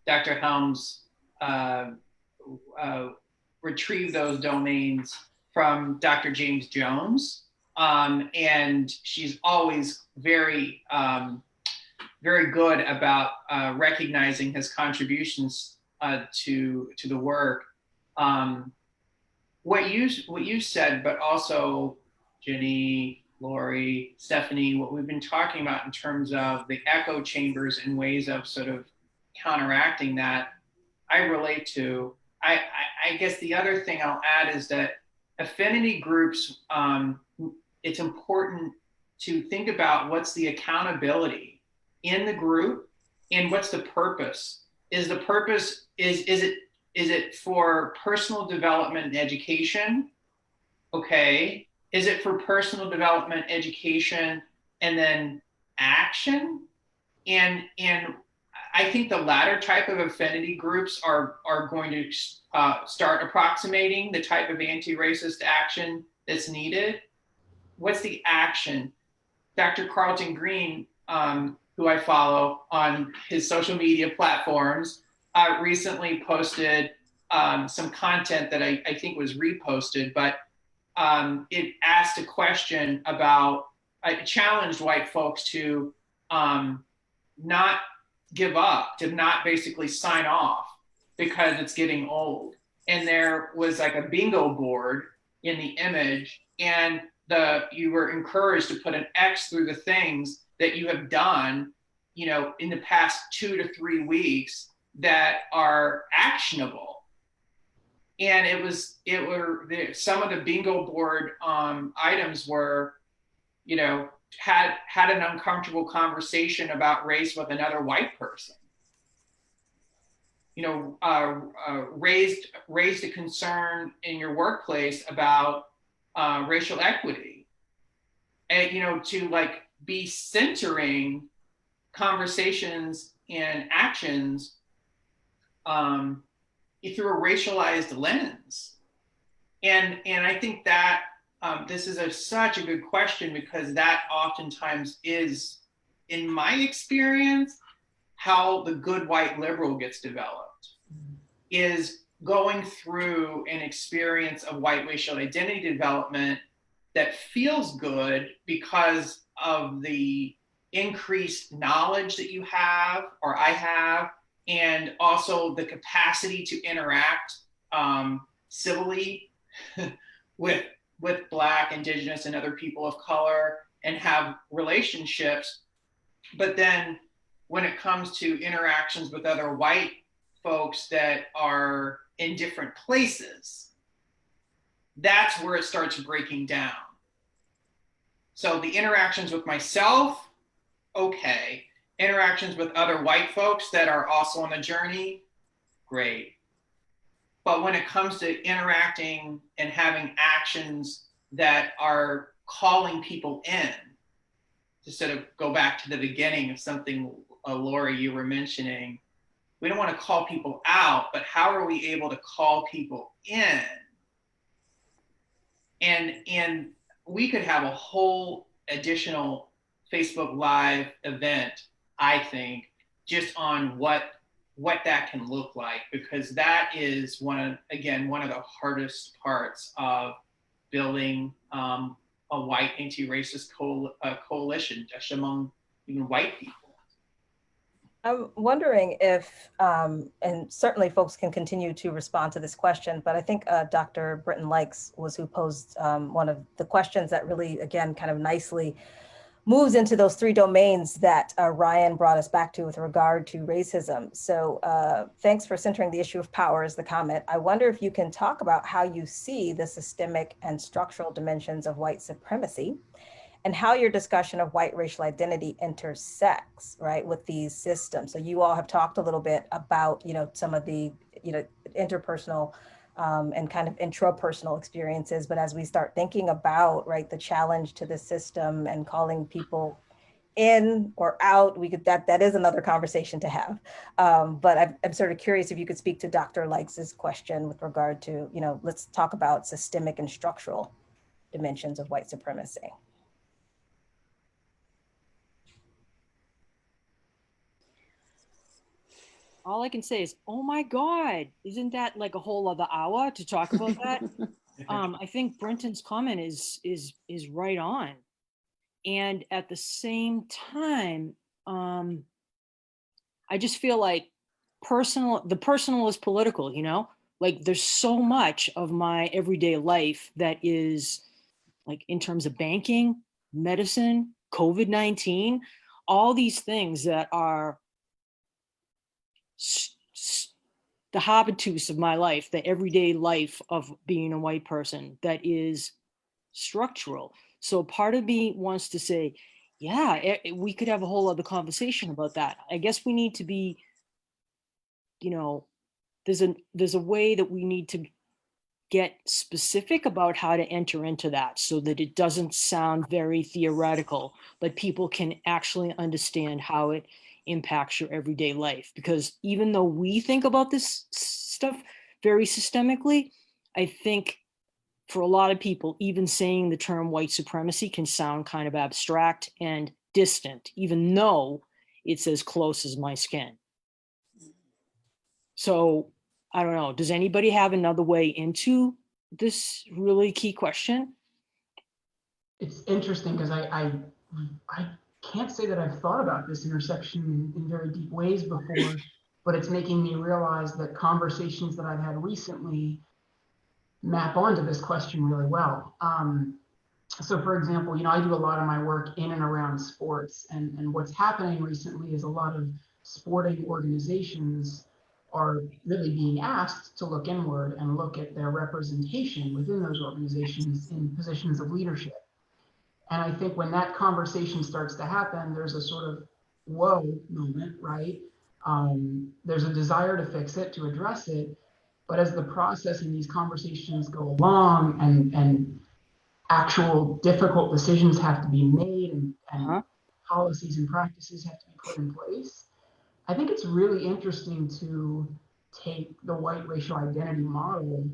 Speaker 2: Dr. Helms retrieved those domains from Dr. James Jones, and she's always very, very good about recognizing his contributions to the work. What you said, but also Jenny, Lori, Stephanie, what we've been talking about in terms of the echo chambers and ways of sort of counteracting that, I relate to. I guess the other thing I'll add is that affinity groups, it's important to think about what's the accountability in the group and what's the purpose. Is the purpose, is it for personal development and education? Okay. Is it for personal development, education, and then action? And I think the latter type of affinity groups are going to start approximating the type of anti-racist action that's needed. What's the action? Dr. Carlton Green, who I follow on his social media platforms, recently posted some content that I think was reposted, but it asked a question about, I challenged white folks to not give up, to not basically sign off because it's getting old. And there was like a bingo board in the image, and you were encouraged to put an X through the things that you have done, you know, in the past 2 to 3 weeks that are actionable. And some of the bingo board items were, you know, had an uncomfortable conversation about race with another white person. You know, raised a concern in your workplace about racial equity, and, you know, to like be centering conversations and actions through a racialized lens. And I think that this is such a good question, because that oftentimes is, in my experience, how the good white liberal gets developed, is going through an experience of white racial identity development that feels good because of the increased knowledge that you have, or I have, and also the capacity to interact civilly with Black, Indigenous, and other people of color, and have relationships. But then when it comes to interactions with other white folks that are in different places, that's where it starts breaking down. So the interactions with myself, okay. Interactions with other white folks that are also on the journey, great. But when it comes to interacting and having actions that are calling people in, to sort of go back to the beginning of something, Lori, you were mentioning, we don't want to call people out, but how are we able to call people in? And we could have a whole additional Facebook Live event, I think, just on what that can look like, because that is one of the hardest parts of building a white anti-racist coalition just among even white people.
Speaker 1: I'm wondering if, and certainly folks can continue to respond to this question, but I think Dr. Britton Likes was who posed one of the questions that really, again, kind of nicely moves into those three domains that Ryan brought us back to with regard to racism. So thanks for centering the issue of power as the comment. I wonder if you can talk about how you see the systemic and structural dimensions of white supremacy and how your discussion of white racial identity intersects, right, with these systems. So you all have talked a little bit about, some of the, interpersonal and kind of intrapersonal experiences. But as we start thinking about, right, the challenge to the system and calling people in or out, that is another conversation to have. But I'm sort of curious if you could speak to Dr. Likes' question with regard to, let's talk about systemic and structural dimensions of white supremacy.
Speaker 4: All I can say is, oh my God, isn't that like a whole other hour to talk about that? I think Brenton's comment is right on. And at the same time, I just feel like the personal is political, like there's so much of my everyday life that is like in terms of banking, medicine, COVID-19, all these things that are the habitus of my life, the everyday life of being a white person that is structural. So part of me wants to say, yeah, we could have a whole other conversation about that. I guess we need to be, there's a way that we need to get specific about how to enter into that so that it doesn't sound very theoretical, but people can actually understand how it impacts your everyday life. Because even though we think about this stuff very systemically, I think for a lot of people, even saying the term white supremacy can sound kind of abstract and distant, even though it's as close as my skin. So I don't know, does anybody have another way into this really key question?
Speaker 5: It's interesting because I can't say that I've thought about this intersection in very deep ways before, but it's making me realize that conversations that I've had recently map onto this question really well. So for example, I do a lot of my work in and around sports, and what's happening recently is a lot of sporting organizations are really being asked to look inward and look at their representation within those organizations in positions of leadership. And I think when that conversation starts to happen, there's a sort of whoa moment, right? There's a desire to fix it, to address it. But as the process in these conversations go along and actual difficult decisions have to be made and policies and practices have to be put in place, I think it's really interesting to take the white racial identity model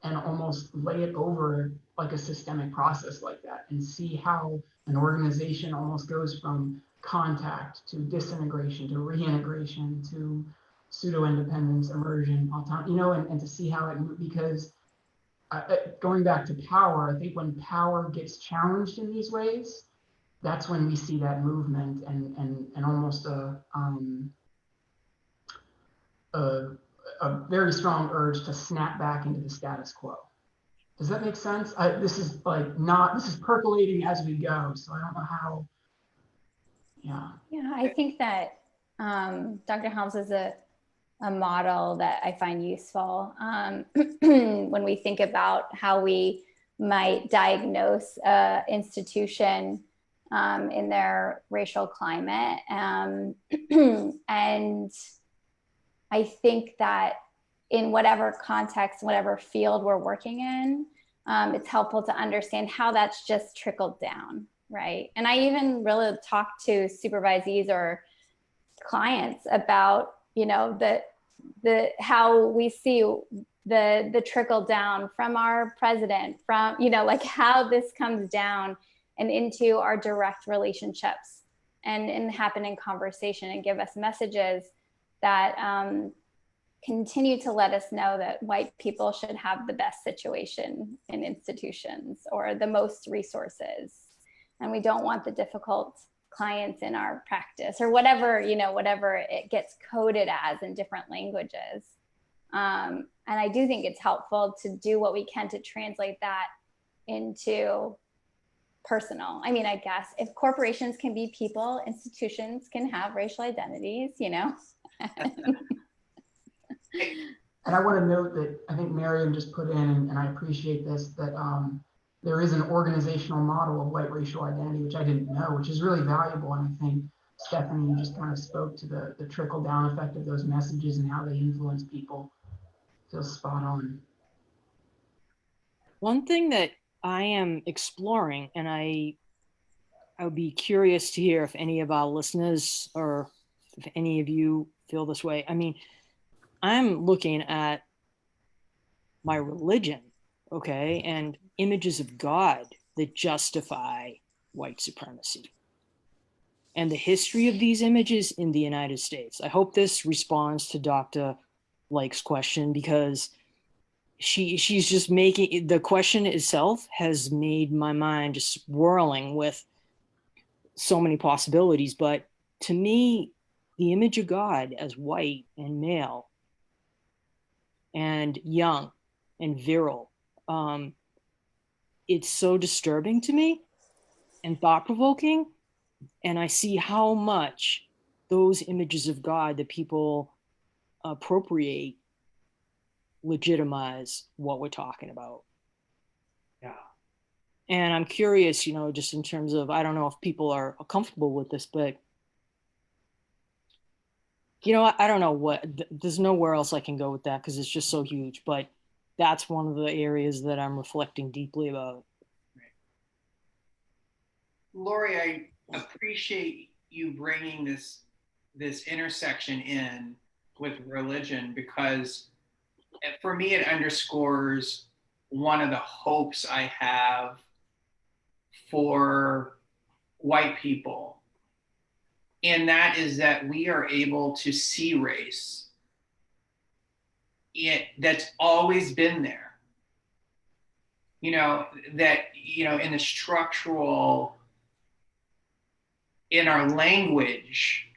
Speaker 5: and almost lay it over like a systemic process like that and see how an organization almost goes from contact to disintegration to reintegration to pseudo-independence, immersion, autonomy, and to see how it, because going back to power, I think when power gets challenged in these ways, that's when we see that movement and almost a very strong urge to snap back into the status quo. Does that make sense? This is percolating as we go, so I don't know how.
Speaker 6: Yeah, I think that Dr. Helms is a model that I find useful when we think about how we might diagnose an institution in their racial climate. And I think that in whatever context, whatever field we're working in, it's helpful to understand how that's just trickled down, right? And I even really talk to supervisees or clients about, you know, the how we see the trickle down from our president, from, you know, like how this comes down and into our direct relationships and happen in conversation and give us messages that continue to let us know that white people should have the best situation in institutions or the most resources. And we don't want the difficult clients in our practice or whatever, you know, whatever it gets coded as in different languages. And I do think it's helpful to do what we can to translate that into personal. I mean, I guess if corporations can be people, institutions can have racial identities, you know?
Speaker 5: And I want to note that I think Miriam just put in, and I appreciate this, that there is an organizational model of white racial identity, which I didn't know, which is really valuable. And I think Stephanie, you just kind of spoke to the trickle down effect of those messages and how they influence people. Feels spot on.
Speaker 4: One thing that I am exploring, and I would be curious to hear if any of our listeners or if any of you feel this way. I mean, I'm looking at my religion, okay, and images of God that justify white supremacy and the history of these images in the United States. I hope this responds to Dr. Lake's question, because she's just making the question itself has made my mind just whirling with so many possibilities. But to me, the image of God as white and male and young and virile, it's so disturbing to me and thought-provoking. And I see how much those images of God that people appropriate legitimize what we're talking about.
Speaker 2: Yeah.
Speaker 4: And I'm curious, you know, just in terms of, I don't know if people are comfortable with this, but, you know, I don't know there's nowhere else I can go with that because it's just so huge. But that's one of the areas that I'm reflecting deeply about.
Speaker 2: Lori, I appreciate you bringing this intersection in with religion, because for me it underscores one of the hopes I have for white people, and that is that we are able to see race that's always been there. You know, that, you know, in the structural, in our language,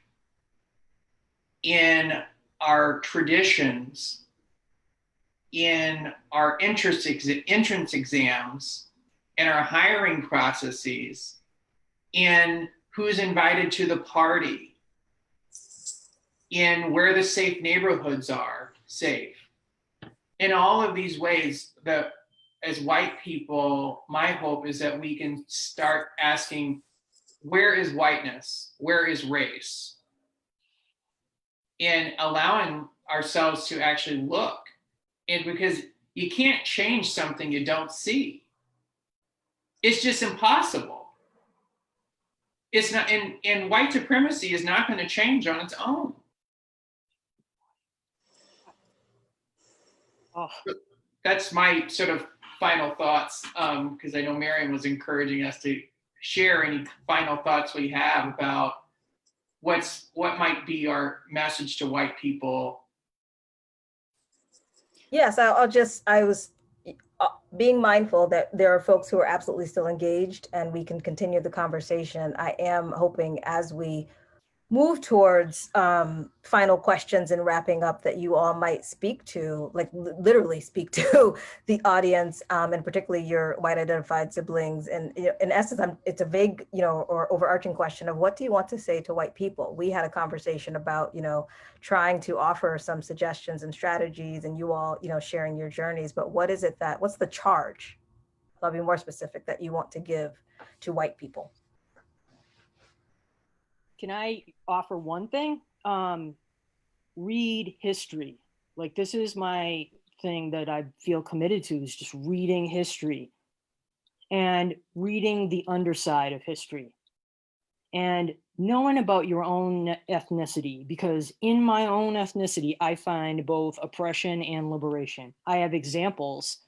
Speaker 2: in our traditions, in our entrance exams, in our hiring processes, in who's invited to the party, in where the safe neighborhoods are safe. In all of these ways, that as white people, my hope is that we can start asking, where is whiteness? Where is race? And allowing ourselves to actually look. And because you can't change something you don't see. It's just impossible. It's not, and white supremacy is not going to change on its own.
Speaker 4: Oh.
Speaker 2: That's my sort of final thoughts, because I know Miriam was encouraging us to share any final thoughts we have about what might be our message to white people.
Speaker 1: Yes, I was being mindful that there are folks who are absolutely still engaged and we can continue the conversation. I am hoping as we move towards final questions and wrapping up that you all might speak to, like literally speak to the audience, and particularly your white identified siblings. And in essence, it's a vague, you know, or overarching question of what do you want to say to white people? We had a conversation about, you know, trying to offer some suggestions and strategies, and you all, you know, sharing your journeys, but what is it what's the charge? I'll be more specific, that you want to give to white people.
Speaker 4: Can I offer one thing? Read history. Like, this is my thing that I feel committed to, is just reading history. and reading the underside of history and knowing about your own ethnicity, because in my own ethnicity, I find both oppression and liberation. I have examples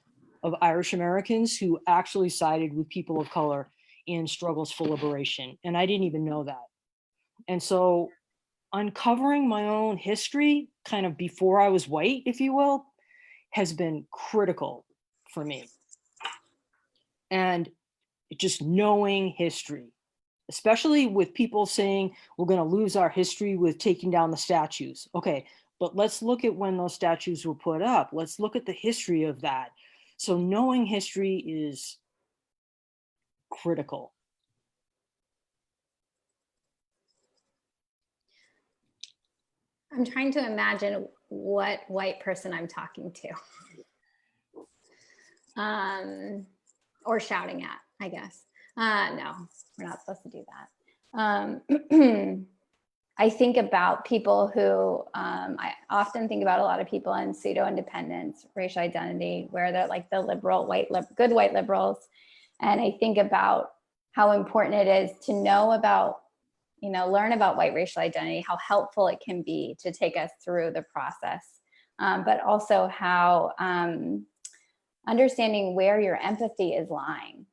Speaker 4: of Irish Americans who actually sided with people of color in struggles for liberation, and I didn't even know that. And so uncovering my own history kind of before I was white, if you will, has been critical for me. And just knowing history, especially with people saying we're going to lose our history with taking down the statues. Okay, but let's look at when those statues were put up. Let's look at the history of that. So knowing history is critical.
Speaker 6: I'm trying to imagine what white person I'm talking to. Or shouting at, I guess. No, we're not supposed to do that. I think about people who, I often think about a lot of people in pseudo-independence, racial identity, where they're like the liberal, good white liberals. And I think about how important it is to know about, learn about white racial identity, how helpful it can be to take us through the process, but also how understanding where your empathy is lying.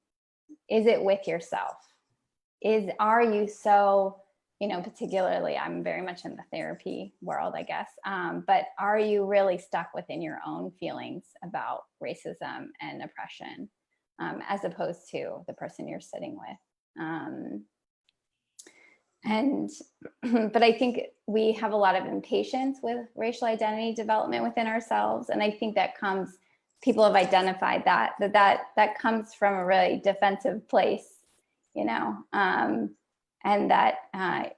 Speaker 6: Is it with yourself? Are you so, particularly, I'm very much in the therapy world, I guess, but are you really stuck within your own feelings about racism and oppression, as opposed to the person you're sitting with? But I think we have a lot of impatience with racial identity development within ourselves. And I think that people have identified that comes from a really defensive place, and that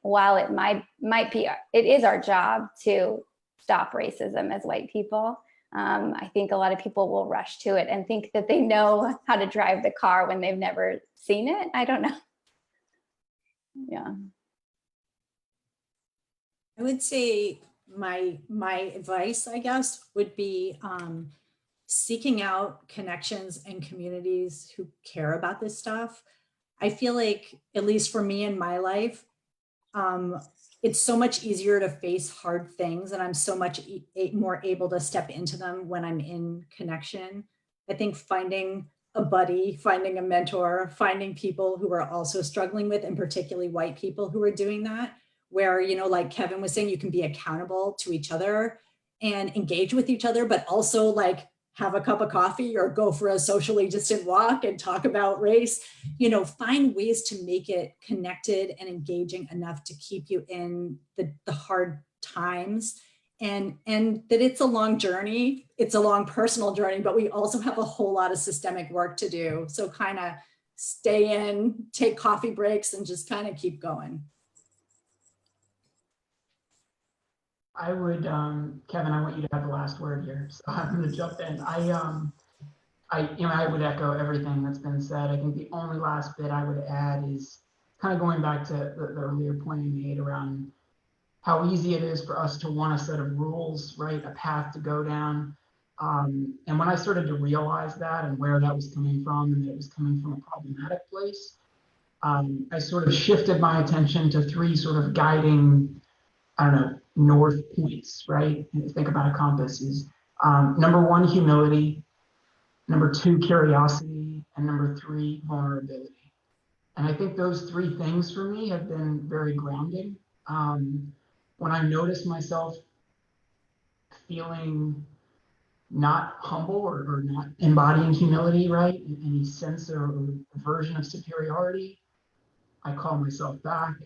Speaker 6: while it might be, it is our job to stop racism as white people. I think a lot of people will rush to it and think that they know how to drive the car when they've never seen it. I don't know. Yeah.
Speaker 3: I would say my advice, I guess, would be seeking out connections and communities who care about this stuff. I feel like, at least for me in my life, it's so much easier to face hard things, and I'm so much more able to step into them when I'm in connection. I think finding a buddy, finding a mentor, finding people who are also struggling with, and particularly white people who are doing that, where, like Kevin was saying, you can be accountable to each other and engage with each other, but also like have a cup of coffee or go for a socially distant walk and talk about race, find ways to make it connected and engaging enough to keep you in the hard times. And that it's a long journey, it's a long personal journey, but we also have a whole lot of systemic work to do. So kind of stay in, take coffee breaks, and just kind of keep going.
Speaker 5: I would, Kevin, I want you to have the last word here, so I'm going to jump in. I would echo everything that's been said. I think the only last bit I would add is kind of going back to the earlier point you made around how easy it is for us to want a set of rules, right? A path to go down. And when I started to realize that and where that was coming from, and that it was coming from a problematic place, I sort of shifted my attention to three sort of guiding, I don't know, north points, right? Think about a compass is number one, humility, number two, curiosity, and number three, vulnerability. And I think those three things for me have been very grounding. When I notice myself feeling not humble or not embodying humility, right? Any sense or version of superiority, I call myself back.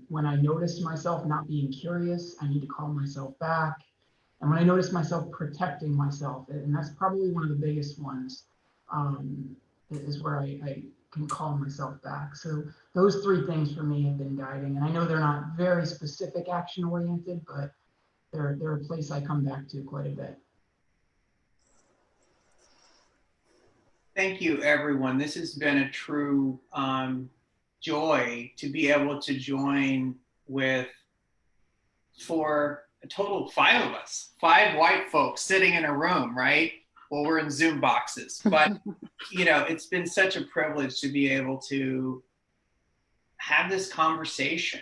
Speaker 5: When I notice myself not being curious, I need to call myself back. And when I notice myself protecting myself, and that's probably one of the biggest ones, is where I can call myself back. So those three things for me have been guiding. And I know they're not very specific action oriented, but they're a place I come back to quite a bit.
Speaker 2: Thank you, everyone. This has been a true joy to be able to join with, for a total of 5 of us, 5 white folks sitting in a room, right? well, we're in Zoom boxes, but you know, it's been such a privilege to be able to have this conversation.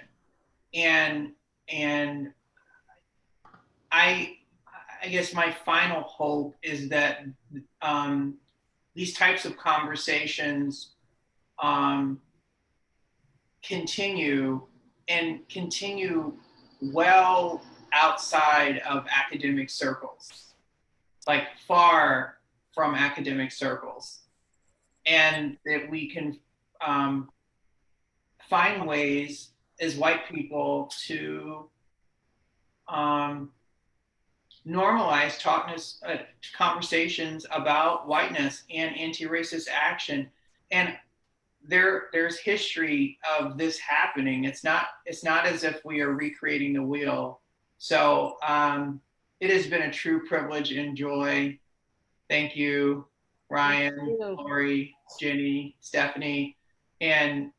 Speaker 2: And I guess my final hope is that these types of conversations continue and continue well outside of academic circles, like far from academic circles, and that we can find ways as white people to normalize conversations about whiteness and anti-racist action. And there's history of this happening. It's not as if we are recreating the wheel. So it has been a true privilege and joy. Thank you, Ryan, Lori, Jenny, Stephanie, and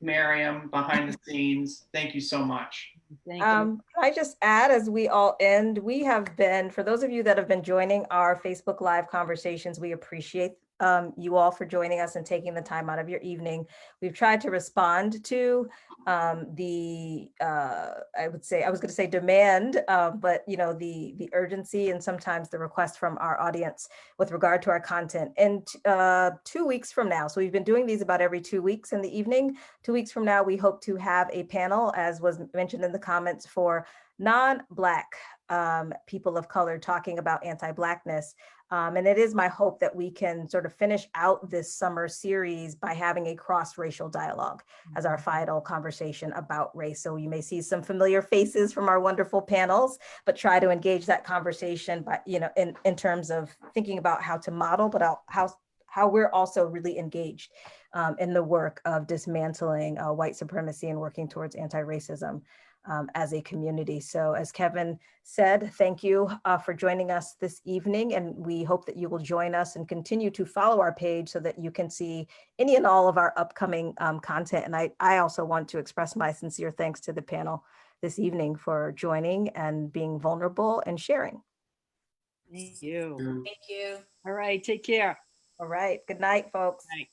Speaker 2: Miriam behind the scenes. Thank you so much.
Speaker 4: Thank you.
Speaker 1: Can I just add, as we all end, we have been, for those of you that have been joining our Facebook Live conversations, we appreciate you all for joining us and taking the time out of your evening. We've tried to respond to the, I was going to say demand, but you know, the urgency and sometimes the request from our audience with regard to our content. And 2 weeks from now, so we've been doing these about every 2 weeks in the evening. 2 weeks from now, we hope to have a panel, as was mentioned in the comments, for non-Black people of color talking about anti-Blackness. And it is my hope that we can sort of finish out this summer series by having a cross-racial dialogue as our final conversation about race. So you may see some familiar faces from our wonderful panels, but try to engage that conversation by, you know, in terms of thinking about how to model, but how we're also really engaged in the work of dismantling white supremacy and working towards anti-racism as a community. So as Kevin said, thank you for joining us this evening, and we hope that you will join us and continue to follow our page so that you can see any and all of our upcoming content. And I also want to express my sincere thanks to the panel this evening for joining and being vulnerable and sharing.
Speaker 4: Thank you.
Speaker 3: Thank you.
Speaker 4: All right, take care.
Speaker 1: All right, good night, folks.
Speaker 4: Night.